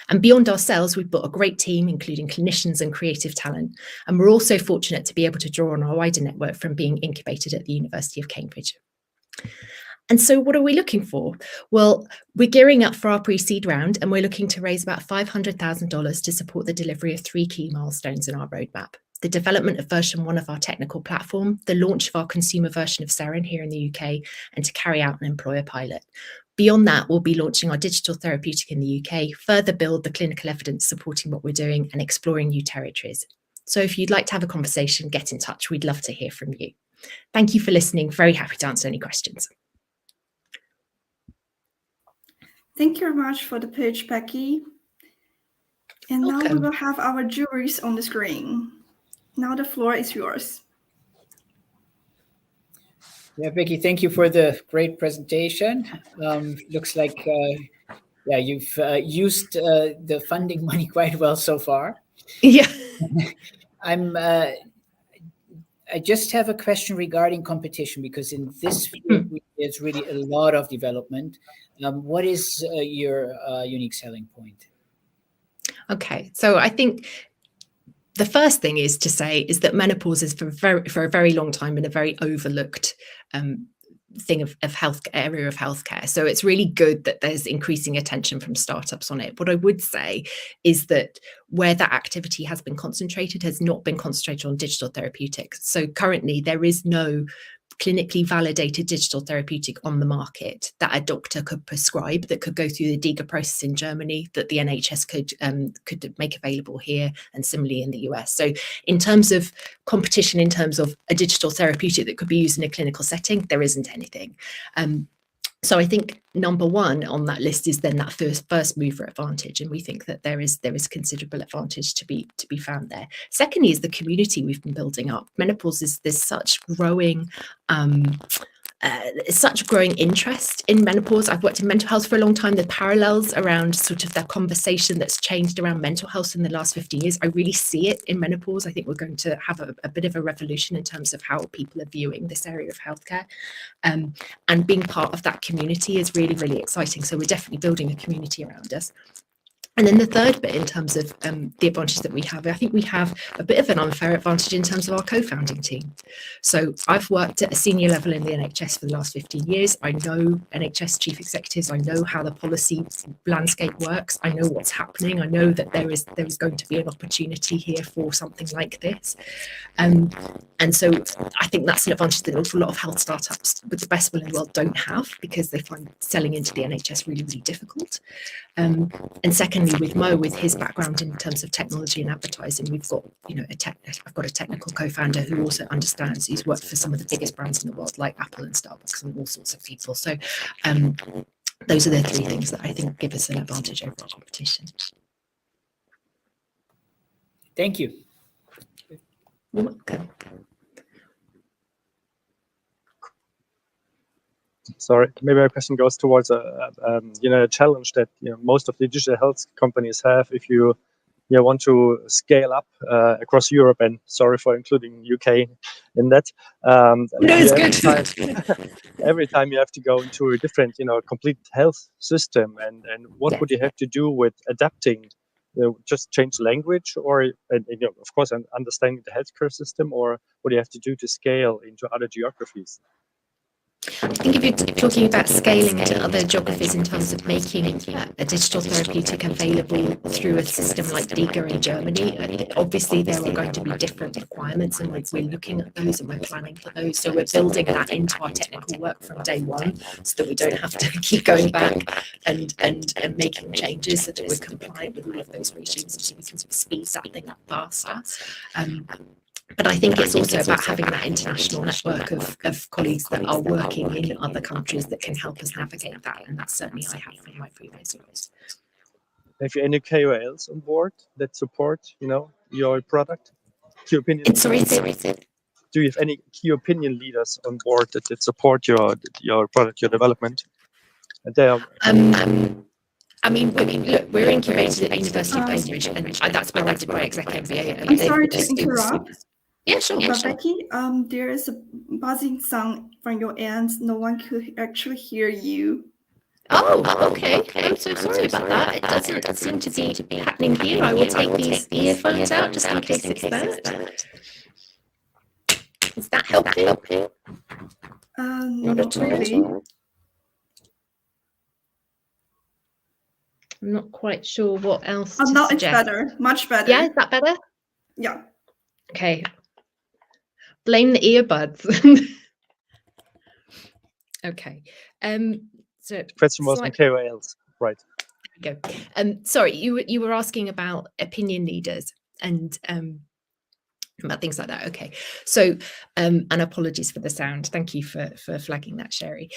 And beyond ourselves, we've built a great team, including clinicians and creative talent. And we're also fortunate to be able to draw on our wider network from being incubated at the University of Cambridge. And so what are we looking for? Well, we're gearing up for our pre-seed round, and we're looking to raise about $500,000 to support the delivery of 3 key milestones in our roadmap: the development of version 1 of our technical platform, the launch of our consumer version of Seren here in the UK, and to carry out an employer pilot. Beyond that, we'll be launching our digital therapeutic in the UK, further build the clinical evidence supporting what we're doing, and exploring new territories. So if you'd like to have a conversation, get in touch. We'd love to hear from you. Thank you for listening. Very happy to answer any questions. Thank you very much for the pitch, Becky. And now we will have our juries on the screen. Now the floor is yours. Yeah, Becky, thank you for the great presentation. Looks like, you've used the funding money quite well so far. Yeah. I just have a question regarding competition, because in this field, there's really a lot of development. What is your unique selling point? Okay, so I think the first thing is to say is that menopause is for a very long time been a very overlooked thing of area of healthcare. So it's really good that there's increasing attention from startups on it. What I would say is that where that activity has been concentrated has not been concentrated on digital therapeutics. So currently there is no clinically validated digital therapeutic on the market that a doctor could prescribe, that could go through the DIGA process in Germany, that the NHS could make available here, and similarly in the US. So in terms of competition, in terms of a digital therapeutic that could be used in a clinical setting, there isn't anything. So I think number one on that list is then that first mover advantage, and we think that there is considerable advantage to be found there. Secondly is the community we've been building up. Menopause there's such growing such growing interest in menopause. I've worked in mental health for a long time. The parallels around sort of the conversation that's changed around mental health in the last 15 years, I really see it in menopause. I think we're going to have a bit of a revolution in terms of how people are viewing this area of healthcare. And being part of that community is really, really exciting. So we're definitely building a community around us. And then the third bit in terms of the advantage that we have, I think we have a bit of an unfair advantage in terms of our co-founding team. So I've worked at a senior level in the NHS for the last 15 years. I know NHS chief executives. I know how the policy landscape works. I know what's happening. I know that there is going to be an opportunity here for something like this. And so I think that's an advantage that an awful lot of health startups with the best will in the world don't have, because they find selling into the NHS really, really difficult. And secondly, with Mo, with his background in terms of technology and advertising, we've got, I've got a technical co-founder who also understands, who's worked for some of the biggest brands in the world, like Apple and Starbucks and all sorts of people. So those are the three things that I think give us an advantage over our competition. Thank you. You're welcome. Sorry, maybe my question goes towards a challenge that most of the digital health companies have. If you want to scale up across Europe, and sorry for including UK in that. No, it's good. Every time you have to go into a different, complete health system, and what would you have to do with adapting? Just change language, or of course, understanding the healthcare system, or what do you have to do to scale into other geographies? I think if you're talking about scaling to other geographies in terms of making a digital therapeutic available through a system like DIGA in Germany, obviously there are going to be different requirements, and we're looking at those and we're planning for those. So we're building that into our technical work from day one, so that we don't have to keep going back and making changes, so that we're compliant with all of those regimes, so we can speed something up faster. But I think it's also about having that international network of colleagues that are working in other countries that can help us navigate that. And that's certainly I have in my previous roles. Have you any KOLs on board that support, your product? Key opinion. Do you have any key opinion leaders on board that support your product, your development? I mean, look, we're incubated at the University of Cambridge, and that's where I did my exec MBA. I'm sorry to interrupt. Yeah, sure. But Becky, there is a buzzing sound from your end. No one could actually hear you. Oh, okay. I'm so sorry about that. It doesn't seem to be happening here. I will take these earphones out just in case it's there. Is that helping? Not really. I'm not quite sure what else to now suggest. It's better. Much better. Yeah, is that better? Yeah. Okay. Blame the earbuds. Okay. So the question was on KOLs, right? There we go. Sorry, you were asking about opinion leaders and about things like that. Okay. So and apologies for the sound. Thank you for flagging that, Sherry.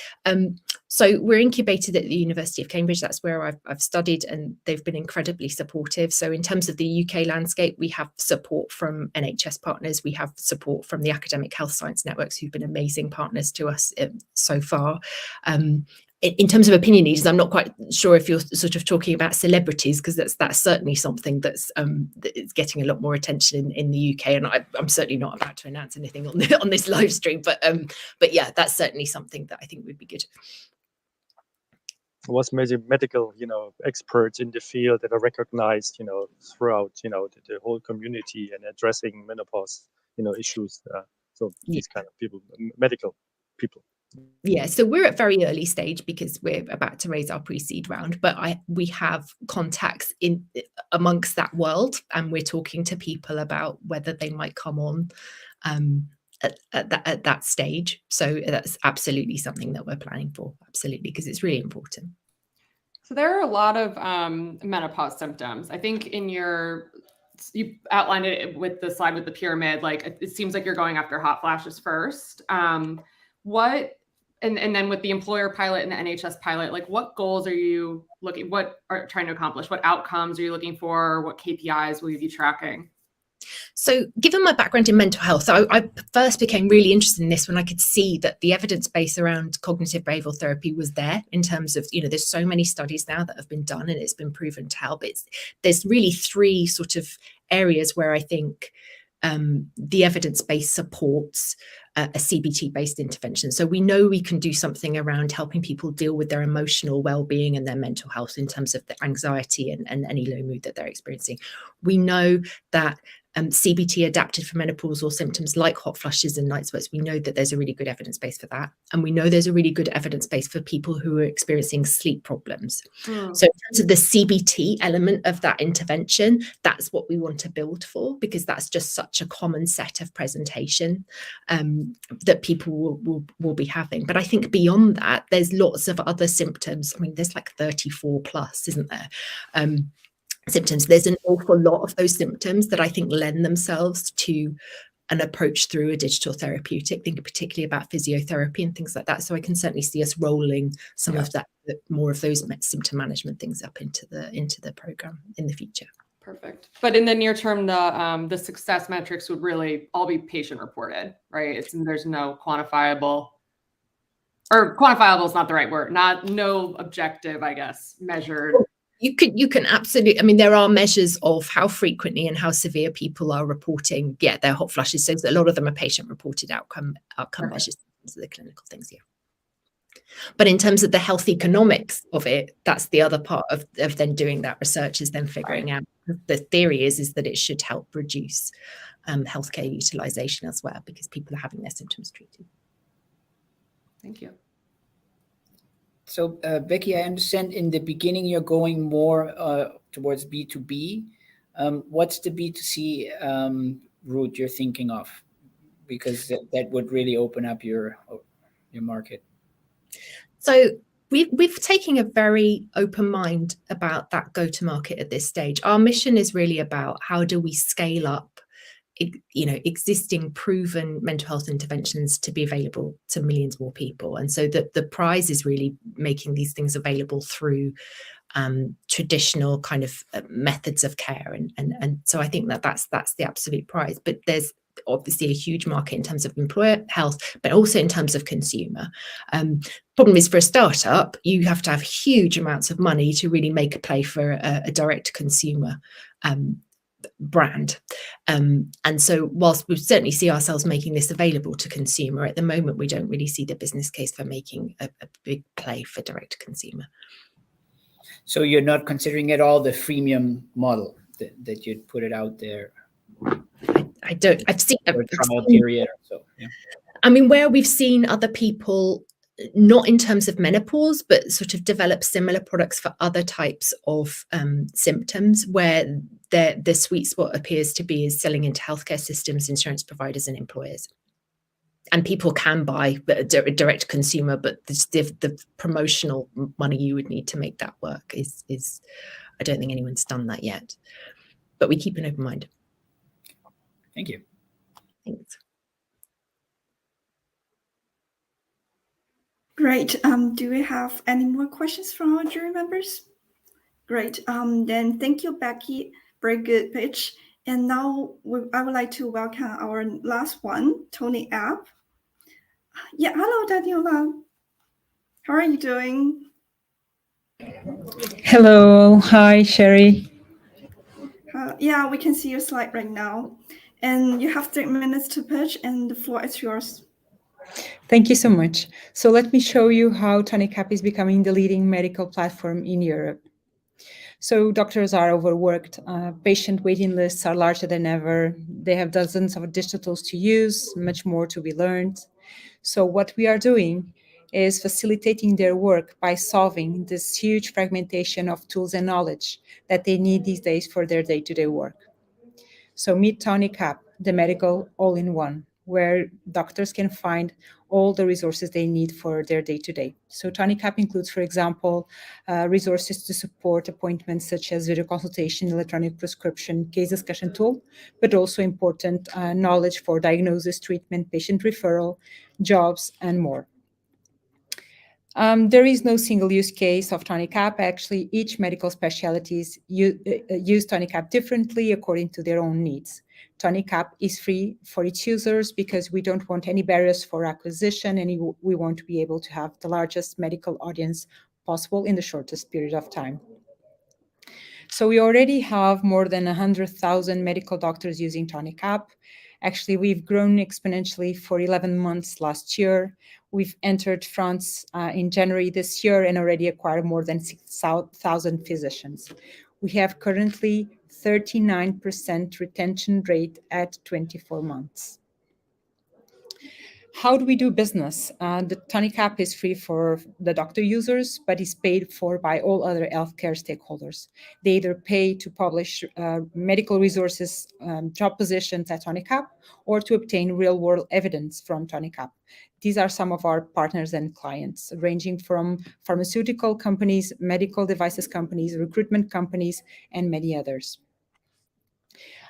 So we're incubated at the University of Cambridge. That's where I've studied, and they've been incredibly supportive. So in terms of the UK landscape, we have support from NHS partners. We have support from the academic health science networks, who've been amazing partners to us so far. In terms of opinion leaders, I'm not quite sure if you're sort of talking about celebrities, because that's certainly something that is getting a lot more attention in the UK. And I'm certainly not about to announce anything on this live stream, but yeah, that's certainly something that I think would be good. Was maybe medical, experts in the field that are recognized, throughout, the whole community, and addressing menopause, issues. So these kind of people, medical people. Yeah, so we're at very early stage because we're about to raise our pre-seed round, but we have contacts in amongst that world, and we're talking to people about whether they might come on at that stage. So that's absolutely something that we're planning for, absolutely, because it's really important. So there are a lot of menopause symptoms. I think you outlined it with the slide with the pyramid. Like, it seems like you're going after hot flashes first. And then with the employer pilot and the NHS pilot, like, what goals are you trying to accomplish? What outcomes are you looking for? What KPIs will you be tracking? So given my background in mental health, I first became really interested in this when I could see that the evidence base around cognitive behavioral therapy was there, in terms of, there's so many studies now that have been done and it's been proven to help. There's really three sort of areas where I think the evidence base supports a CBT-based intervention. So we know we can do something around helping people deal with their emotional well-being and their mental health in terms of the anxiety and any low mood that they're experiencing. We know that CBT adapted for menopausal symptoms like hot flushes and night sweats, we know that there's a really good evidence base for that. And we know there's a really good evidence base for people who are experiencing sleep problems. So in terms of the CBT element of that intervention, that's what we want to build for, because that's just such a common set of presentation that people will be having. But I think beyond that, there's lots of other symptoms. I mean, there's like 34 plus, isn't there? Symptoms. There's an awful lot of those symptoms that I think lend themselves to an approach through a digital therapeutic, thinking particularly about physiotherapy and things like that. So I can certainly see us rolling some of that, more of those symptom management things up into the program in the future. Perfect. But in the near term, the success metrics would really all be patient reported, right? There's no quantifiable, or quantifiable is not the right word, no objective, I guess, measured. You can absolutely, I mean, there are measures of how frequently and how severe people are reporting, their hot flushes. So a lot of them are patient reported outcome measures, the clinical things, But in terms of the health economics of it, that's the other part of then doing that research, is then figuring out, the theory is that it should help reduce healthcare utilization as well, because people are having their symptoms treated. Thank you. So, Becky, I understand in the beginning you're going more towards B2B. What's the B2C route you're thinking of? Because that would really open up your market. So we've taken a very open mind about that go-to-market at this stage. Our mission is really about how do we scale up existing proven mental health interventions to be available to millions more people. And so the prize is really making these things available through traditional kind of methods of care. And so I think that's the absolute prize. But there's obviously a huge market in terms of employer health, but also in terms of consumer. Problem is, for a startup, you have to have huge amounts of money to really make a play for a direct consumer brand. And so whilst we certainly see ourselves making this available to consumer, at the moment we don't really see the business case for making a big play for direct to consumer. So you're not considering at all the freemium model that you'd put it out there? I've seen a trial period or so. Yeah. I mean, where we've seen other people, not in terms of menopause, but sort of develop similar products for other types of symptoms, where the sweet spot appears to be is selling into healthcare systems, insurance providers and employers. And people can buy direct consumer, but the promotional money you would need to make that work is I don't think anyone's done that yet. But we keep an open mind. Thank you. Thanks. Great. Do we have any more questions from our jury members? Great. Then thank you, Becky. Very good pitch. And now I would like to welcome our last one, Tony App. Yeah, hello, Daniela. How are you doing? Hello. Hi, Sherry. Yeah, we can see your slide right now. And you have 3 minutes to pitch, and the floor is yours. Thank you so much. So let me show you how TonyCap is becoming the leading medical platform in Europe. So doctors are overworked. Patient waiting lists are larger than ever. They have dozens of digital tools to use, much more to be learned. So what we are doing is facilitating their work by solving this huge fragmentation of tools and knowledge that they need these days for their day-to-day work. So meet TonyCap, the medical all-in-one, where doctors can find all the resources they need for their day-to-day. So TonyCap includes, for example, resources to support appointments such as video consultation, electronic prescription, case discussion tool, but also important knowledge for diagnosis, treatment, patient referral, jobs, and more. There is no single use case of TonyCap. Actually, each medical specialties use TonyCap differently according to their own needs. Tonic app is free for its users because we don't want any barriers for acquisition, and we want to be able to have the largest medical audience possible in the shortest period of time. So we already have more than 100,000 medical doctors using Tonic app. Actually, we've grown exponentially for 11 months last year. We've entered France in January this year and already acquired more than 6,000 physicians. We have currently 39% retention rate at 24 months. How do we do business? The Tonic app is free for the doctor users, but is paid for by all other healthcare stakeholders. They either pay to publish medical resources, job positions at Tonic app, or to obtain real-world evidence from Tonic app. These are some of our partners and clients, ranging from pharmaceutical companies, medical devices companies, recruitment companies, and many others.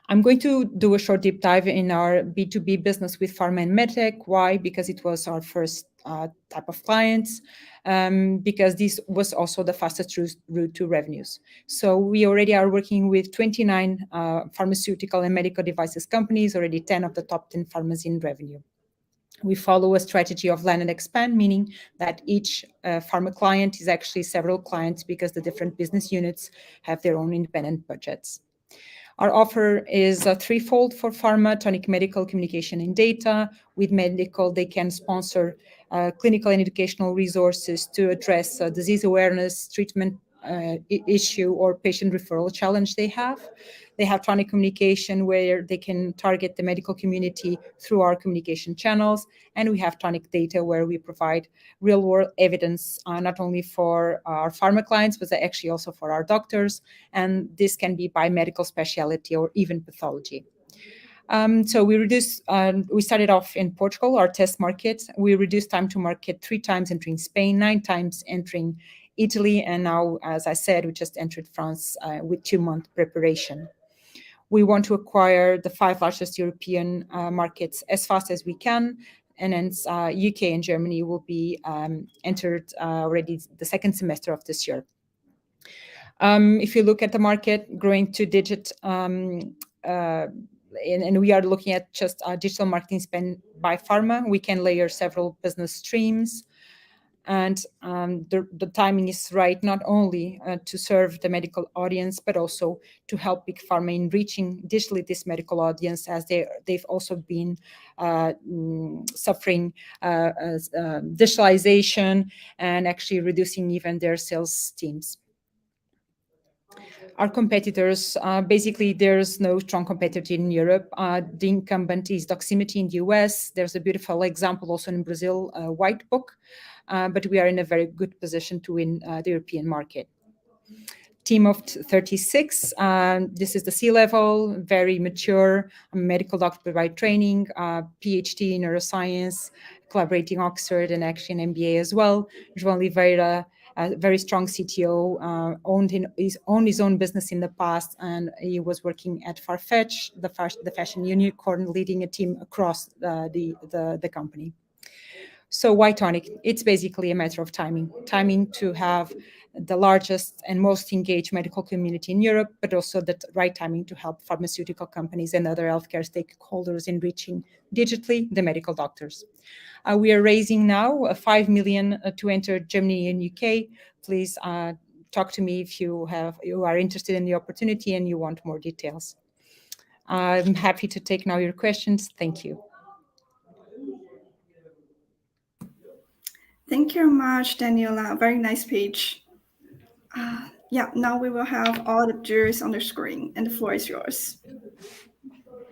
I'm going to do a short deep dive in our B2B business with pharma and medtech. Why? Because it was our first type of clients, because this was also the fastest route to revenues. So we already are working with 29 pharmaceutical and medical devices companies, already 10 of the top 10 pharmas in revenue. We follow a strategy of land and expand, meaning that each pharma client is actually several clients because the different business units have their own independent budgets. Our offer is threefold for pharma: Tonic medical, communication, and data. With medical, they can sponsor clinical and educational resources to address disease awareness, treatment issue, or patient referral challenge they have. They have Tonic communication, where they can target the medical community through our communication channels. And we have Tonic data, where we provide real-world evidence, not only for our pharma clients, but actually also for our doctors. And this can be by medical specialty or even pathology. So we started off in Portugal, our test market. We reduced time to market 3 times entering Spain, 9 times entering Italy. And now, as I said, we just entered France with 2-month preparation. We want to acquire the 5 largest European markets as fast as we can. And hence, UK and Germany will be entered already the second semester of this year. If you look at the market, growing 2-digit, and we are looking at just digital marketing spend by pharma, we can layer several business streams. And the timing is right, not only to serve the medical audience, but also to help big pharma in reaching digitally this medical audience, as they've also been suffering digitalization and actually reducing even their sales teams. Our competitors, basically, there's no strong competitor in Europe. The incumbent is Doximity in the US. There's a beautiful example also in Brazil, White Book. But we are in a very good position to win the European market. Team of 36. This is the C-level, very mature, medical doctor by training, PhD in neuroscience, collaborating Oxford and actually an MBA as well. João Oliveira, a very strong CTO, owned his own business in the past, and he was working at Farfetch, the fashion unicorn, leading a team across the company. So why Tonic? It's basically a matter of timing to have the largest and most engaged medical community in Europe, but also the right timing to help pharmaceutical companies and other healthcare stakeholders in reaching digitally the medical doctors. We are raising now 5 million to enter Germany and UK. Please talk to me if you are interested in the opportunity and you want more details. I'm happy to take now your questions. Thank you. Thank you very much, Daniela. Very nice page. Yeah, now we will have all the jurors on the screen, and the floor is yours.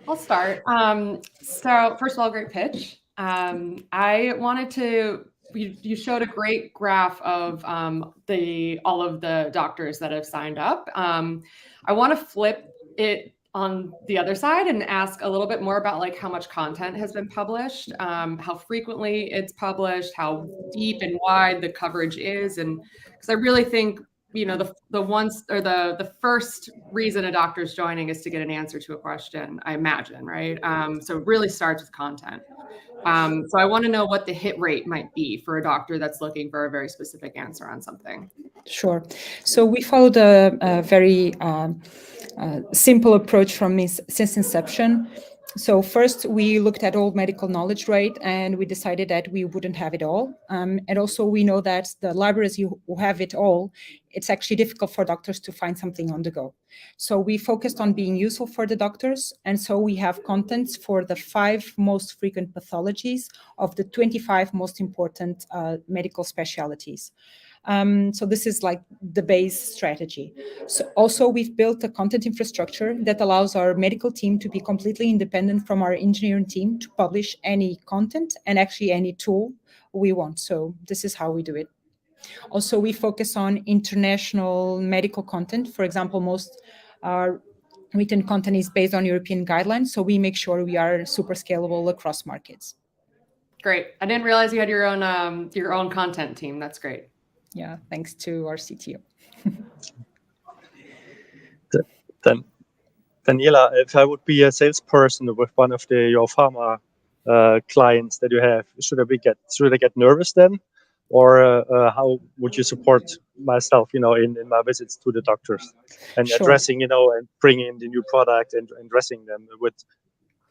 I'll start. So first of all, great pitch. I wanted to, you showed a great graph of all of the doctors that have signed up. I want to flip it on the other side and ask a little bit more about like how much content has been published, how frequently it's published, how deep and wide the coverage is. And because I really think, you know, the first reason a doctor's joining is to get an answer to a question, I imagine, right? So it really starts with content. So I want to know what the hit rate might be for a doctor that's looking for a very specific answer on something. Sure. So we followed a very simple approach from since inception. So first, we looked at all medical knowledge, right? And we decided that we wouldn't have it all. And also we know that the libraries who have it all, it's actually difficult for doctors to find something on the go. So we focused on being useful for the doctors. And so we have contents for the 5 most frequent pathologies of the 25 most important medical specialties. So this is like the base strategy. So also we've built a content infrastructure that allows our medical team to be completely independent from our engineering team to publish any content and actually any tool we want. So this is how we do it. Also, we focus on international medical content. For example, most written content is based on European guidelines. So we make sure we are super scalable across markets. Great. I didn't realize you had your own content team. That's great. Yeah, thanks to our CTO. Then, Daniela, if I would be a salesperson with one of your pharma clients that you have, should I get nervous then, or how would you support myself, in my visits to the doctors and Sure. addressing, and bringing in the new product and addressing them with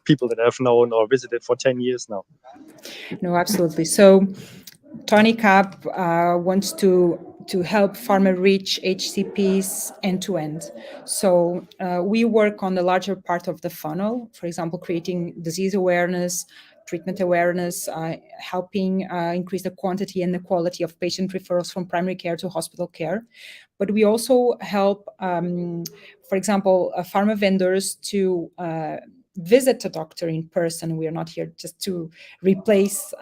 people that I've known or visited for 10 years now? No, absolutely. So TonyCap wants to help pharma reach HCPs end to end. So we work on the larger part of the funnel, for example, creating disease awareness, treatment awareness, helping increase the quantity and the quality of patient referrals from primary care to hospital care. But we also help, for example, pharma vendors to visit a doctor in person. We are not here just to replace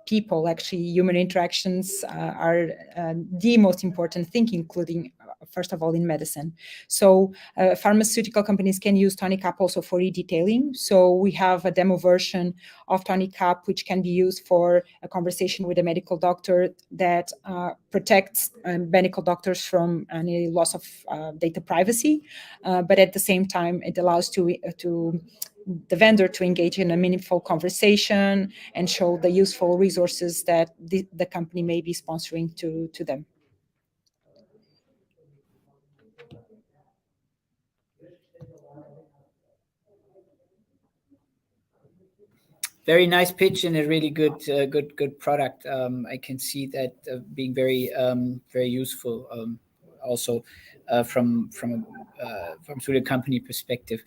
people. Actually, human interactions are the most important thing, including, first of all, in medicine. So pharmaceutical companies can use TonyCap also for e-detailing. So we have a demo version of TonyCap, which can be used for a conversation with a medical doctor that protects medical doctors from any loss of data privacy. But at the same time, it allows the vendor to engage in a meaningful conversation and show the useful resources that the company may be sponsoring to them. Very nice pitch and a really good product. I can see that being very useful. Also, from a pharmaceutical company perspective.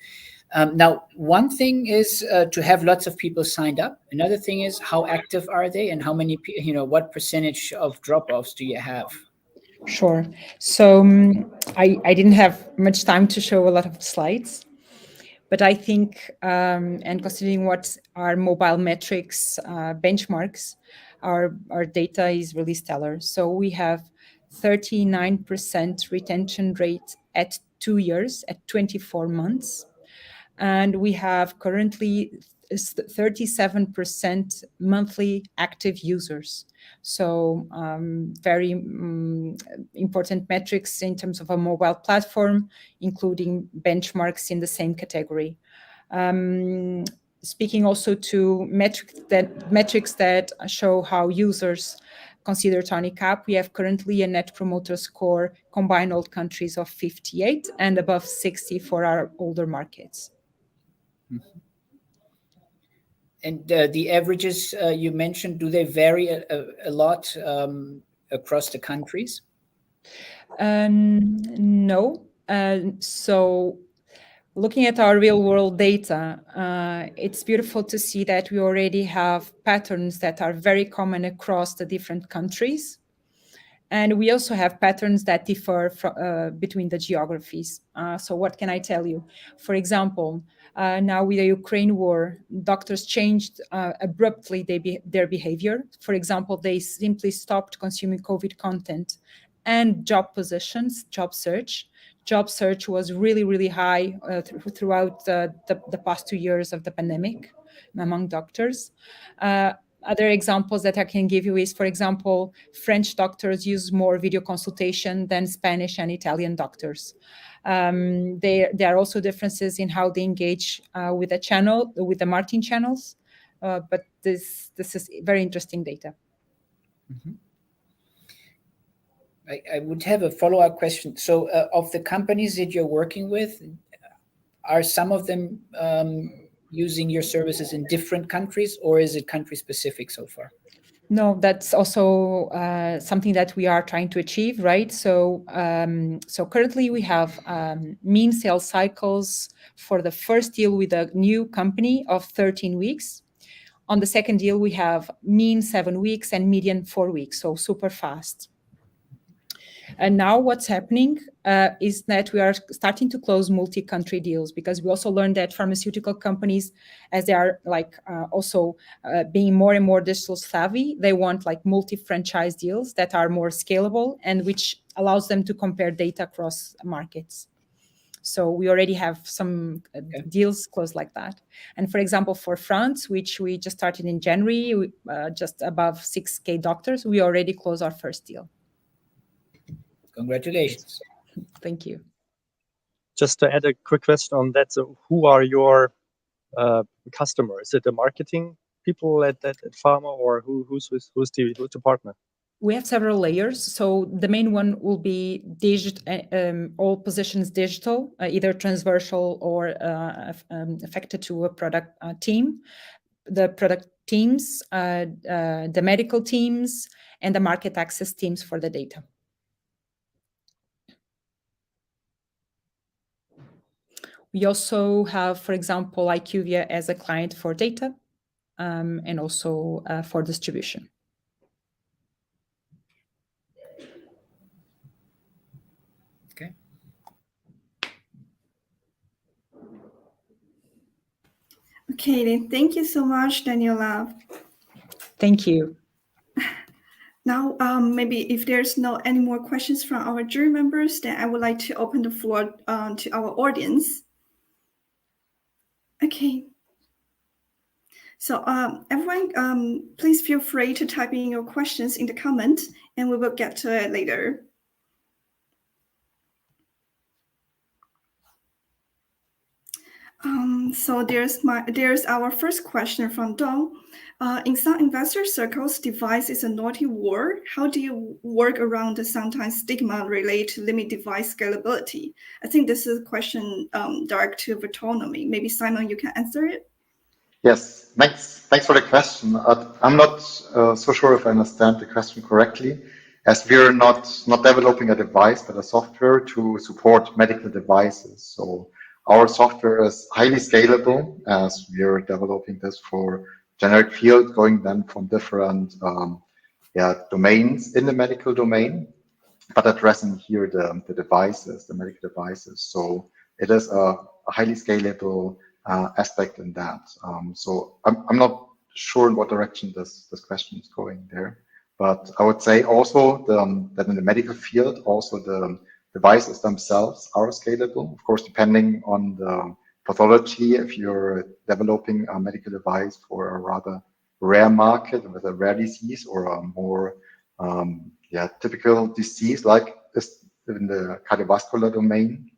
Now, one thing is to have lots of people signed up. Another thing is how active are they, and how many, what percentage of drop-offs do you have? Sure. So I didn't have much time to show a lot of slides, but I think, and considering what our mobile metrics benchmarks, our data is really stellar. So we have 39% retention rate at 2 years, at 24 months. And we have currently 37% monthly active users. So very important metrics in terms of a mobile platform, including benchmarks in the same category. Speaking also to metrics that show how users consider TonyCap, we have currently a net promoter score combined all countries of 58 and above 60 for our older markets. Mm-hmm. And the averages you mentioned, do they vary a lot across the countries? No. So looking at our real world data, it's beautiful to see that we already have patterns that are very common across the different countries. And we also have patterns that differ between the geographies. So what can I tell you? For example, now with the Ukraine war, doctors changed abruptly their behavior. For example, they simply stopped consuming COVID content and job positions, job search. Job search was really, really high throughout the past 2 years of the pandemic among doctors. Other examples that I can give you is, for example, French doctors use more video consultation than Spanish and Italian doctors. There are also differences in how they engage with the marketing channels, but this is very interesting data. Mm-hmm. I would have a follow-up question. So of the companies that you're working with, are some of them using your services in different countries, or is it country specific so far? No, that's also something that we are trying to achieve, right? So, so currently we have mean sales cycles for the first deal with a new company of 13 weeks. On the second deal, we have mean 7 weeks and median 4 weeks, so super fast. And now what's happening is that we are starting to close multi-country deals, because we also learned that pharmaceutical companies, as they are like also being more and more digital savvy, they want like multi-franchise deals that are more scalable and which allows them to compare data across markets. So we already have some deals closed like that. And for example, for France, which we just started in January, just above 6K doctors, we already closed our first deal. Congratulations. Thank you. Just to add a quick question on that, so who are your customers? Is it the marketing people at pharma, or who's the partner? We have several layers. So the main one will be all positions digital, either transversal or affected to a product team. The product teams, the medical teams, and the market access teams for the data. We also have, for example, IQVIA as a client for data and also for distribution. Okay. Okay, then thank you so much, Daniela. Thank you. Now, maybe if there's no any more questions from our jury members, then I would like to open the floor to our audience. Okay. So everyone, please feel free to type in your questions in the comment, and we will get to it later. So there's our first question from Dong. In some investor circles, device is a naughty word. How do you work around the sometimes stigma related to limit device scalability? I think this is a question direct to autonomy. Maybe Simon, you can answer it. Yes, thanks for the question. I'm not so sure if I understand the question correctly, as we're not developing a device, but a software to support medical devices. So our software is highly scalable, as we're developing this for generic field, going then from different domains in the medical domain, but addressing here the devices, the medical devices. So it is a highly scalable aspect in that. So I'm not sure in what direction this question is going there, but I would say also that in the medical field, also the devices themselves are scalable, of course, depending on the pathology. If you're developing a medical device for a rather rare market with a rare disease, or a more typical disease like this in the cardiovascular domain,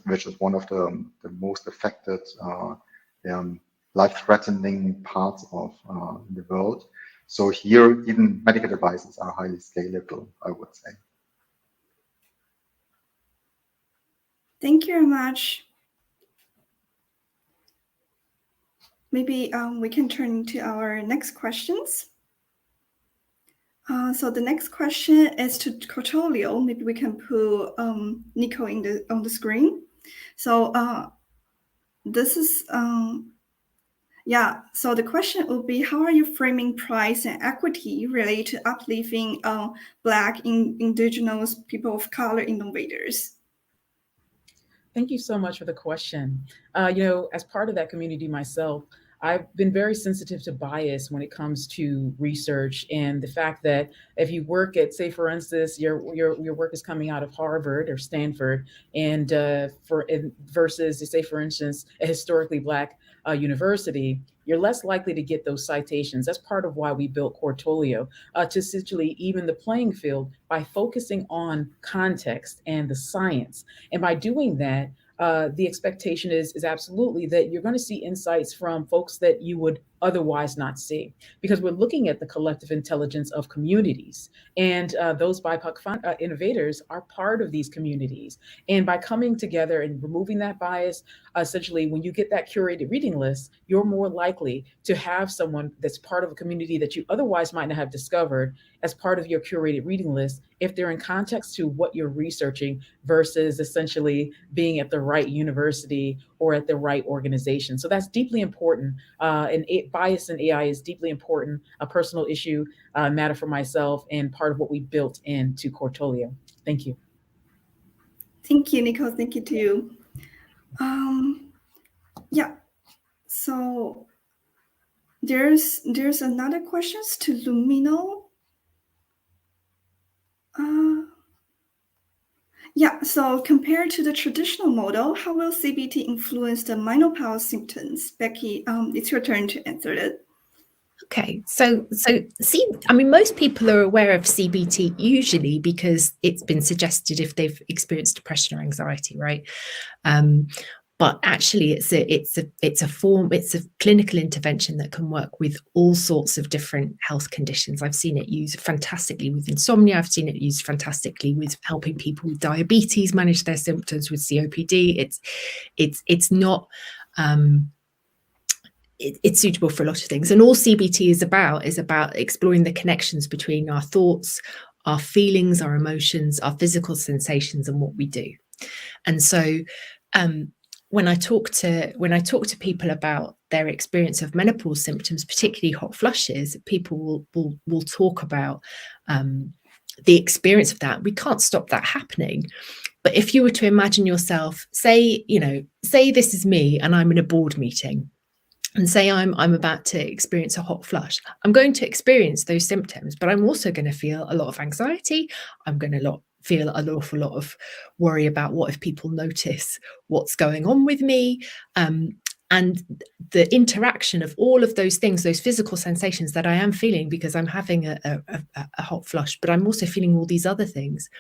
which is one of the most affected life-threatening parts of the world. So here, even medical devices are highly scalable, I would say. Thank you very much. Maybe we can turn to our next questions. So the next question is to Cortolio. Maybe we can put Nico on the screen. So this is So the question would be, how are you framing price and equity related to uplifting Black, indigenous, people of color innovators? Thank you so much for the question. As part of that community myself, I've been very sensitive to bias when it comes to research, and the fact that if you work at, say, for instance, your work is coming out of Harvard or Stanford, and versus, say, for instance, a historically Black university, you're less likely to get those citations. That's part of why we built Cortolio, to essentially even the playing field by focusing on context and the science. And by doing that, the expectation is absolutely that you're going to see insights from folks that you would otherwise not see, because we're looking at the collective intelligence of communities, and those BIPOC innovators are part of these communities. And by coming together and removing that bias, essentially, when you get that curated reading list, you're more likely to have someone that's part of a community that you otherwise might not have discovered as part of your curated reading list if they're in context to what you're researching versus essentially being at the right university or at the right organization. So that's deeply important. And bias in AI is deeply important, a personal issue, matter for myself, and part of what we built into Cortolio. Thank you. Thank you, Nicole. Thank you to you. Yeah. So there's another questions to Lumino. Yeah, so compared to the traditional model, how will CBT influence the menopause symptoms? Becky, it's your turn to answer it. Okay, so see, I mean, most people are aware of CBT usually because it's been suggested if they've experienced depression or anxiety, right? But actually, it's a clinical intervention that can work with all sorts of different health conditions. I've seen it used fantastically with insomnia. I've seen it used fantastically with helping people with diabetes manage their symptoms with COPD. It's not. It's suitable for a lot of things, and all CBT is about exploring the connections between our thoughts, our feelings, our emotions, our physical sensations, and what we do. And so when I talk to people about their experience of menopause symptoms, particularly hot flushes, people will talk about the experience of that. We can't stop that happening. But if you were to imagine yourself, say this is me and I'm in a board meeting, and say I'm about to experience a hot flush, I'm going to experience those symptoms, but I'm also going to feel a lot of anxiety. I'm going to feel an awful lot of worry about what if people notice what's going on with me. And the interaction of all of those things, those physical sensations that I am feeling because I'm having a hot flush, but I'm also feeling all these other things.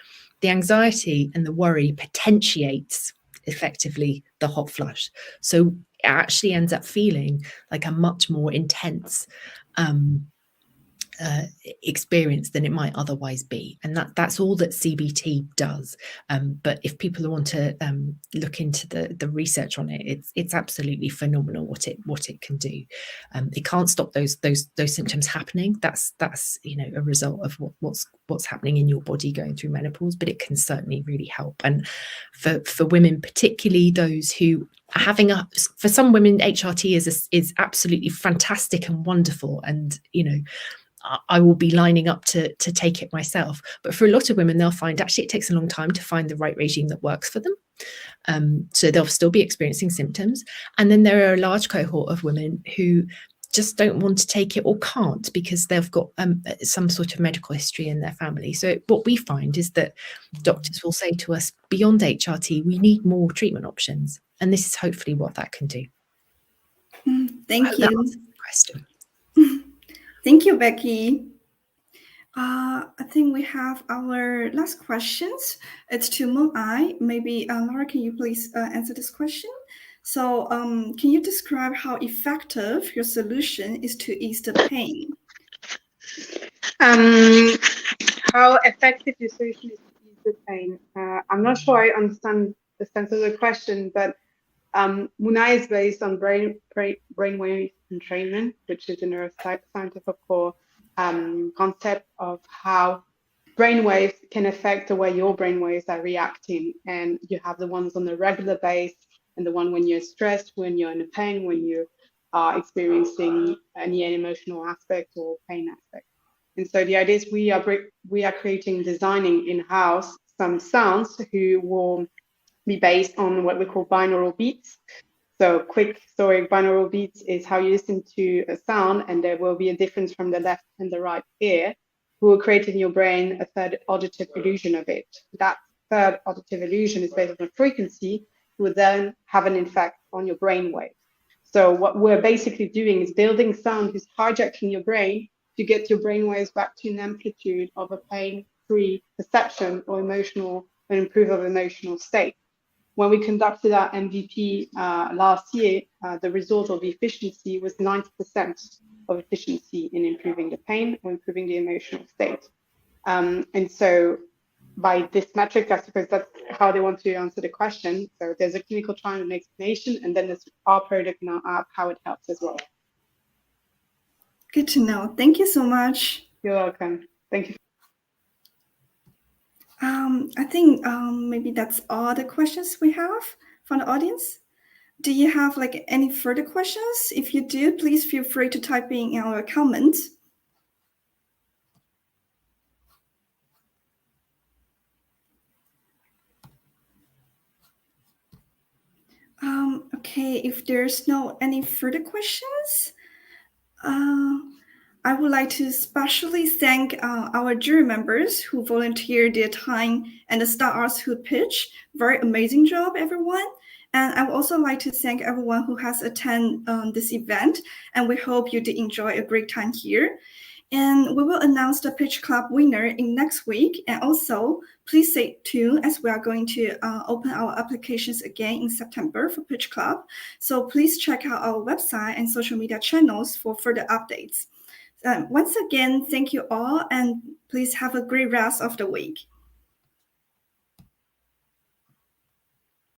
The anxiety and the worry potentiates effectively the hot flush. So it actually ends up feeling like a much more intense experience than it might otherwise be, and that's all that CBT does. But if people want to look into the research on it, it's absolutely phenomenal what it can do. It can't stop those symptoms happening. That's a result of what's happening in your body going through menopause, but it can certainly really help. And for women, particularly those who are having for some women, HRT is absolutely fantastic and wonderful, and I will be lining up to take it myself. But for a lot of women, they'll find actually it takes a long time to find the right regime that works for them. So they'll still be experiencing symptoms. And then there are a large cohort of women who just don't want to take it or can't because they've got some sort of medical history in their family. So what we find is that doctors will say to us, beyond HRT, we need more treatment options. And this is hopefully what that can do. Thank you. Question. Thank you, Becky. I think we have our last questions. It's to Moon Eye. Maybe Laura, can you please answer this question? So can you describe how effective your solution is to ease the pain? How effective your solution is to ease the pain? I'm not sure I understand the sense of the question, but Munai is based on brainwave entrainment, which is a neuroscientific core concept of how brainwaves can affect the way your brainwaves are reacting. And you have the ones on the regular base and the one when you're stressed, when you're in pain, when you are experiencing any emotional aspect or pain aspect. And so the idea is we are creating, designing in-house some sounds who will be based on what we call binaural beats. So quick story, binaural beats is how you listen to a sound and there will be a difference from the left and the right ear. We will create in your brain a third auditive illusion of it. That third auditive illusion is based on a frequency, will then have an effect on your brain waves. So what we're basically doing is building sound who's hijacking your brain to get your brain waves back to an amplitude of a pain-free perception or an improve of emotional state. when we conducted our MVP last year, the result of efficiency was 90% of efficiency in improving the pain or improving the emotional state. And so by this metric, I suppose that's how they want to answer the question. So there's a clinical trial and explanation, and then there's our product and our app, how it helps as well. Good to know. Thank you so much. You're welcome. Thank you. I think maybe that's all the questions we have from the audience. Do you have like any further questions? If you do, please feel free to type in our comments. Okay, if there's no any further questions, I would like to especially thank our jury members who volunteered their time and the stars who pitched. Very amazing job, everyone. And I would also like to thank everyone who has attended this event. And we hope you did enjoy a great time here. And we will announce the Pitch Club winner in next week. And also, please stay tuned as we are going to open our applications again in September for Pitch Club. So please check out our website and social media channels for further updates. Once again, thank you all, and please have a great rest of the week.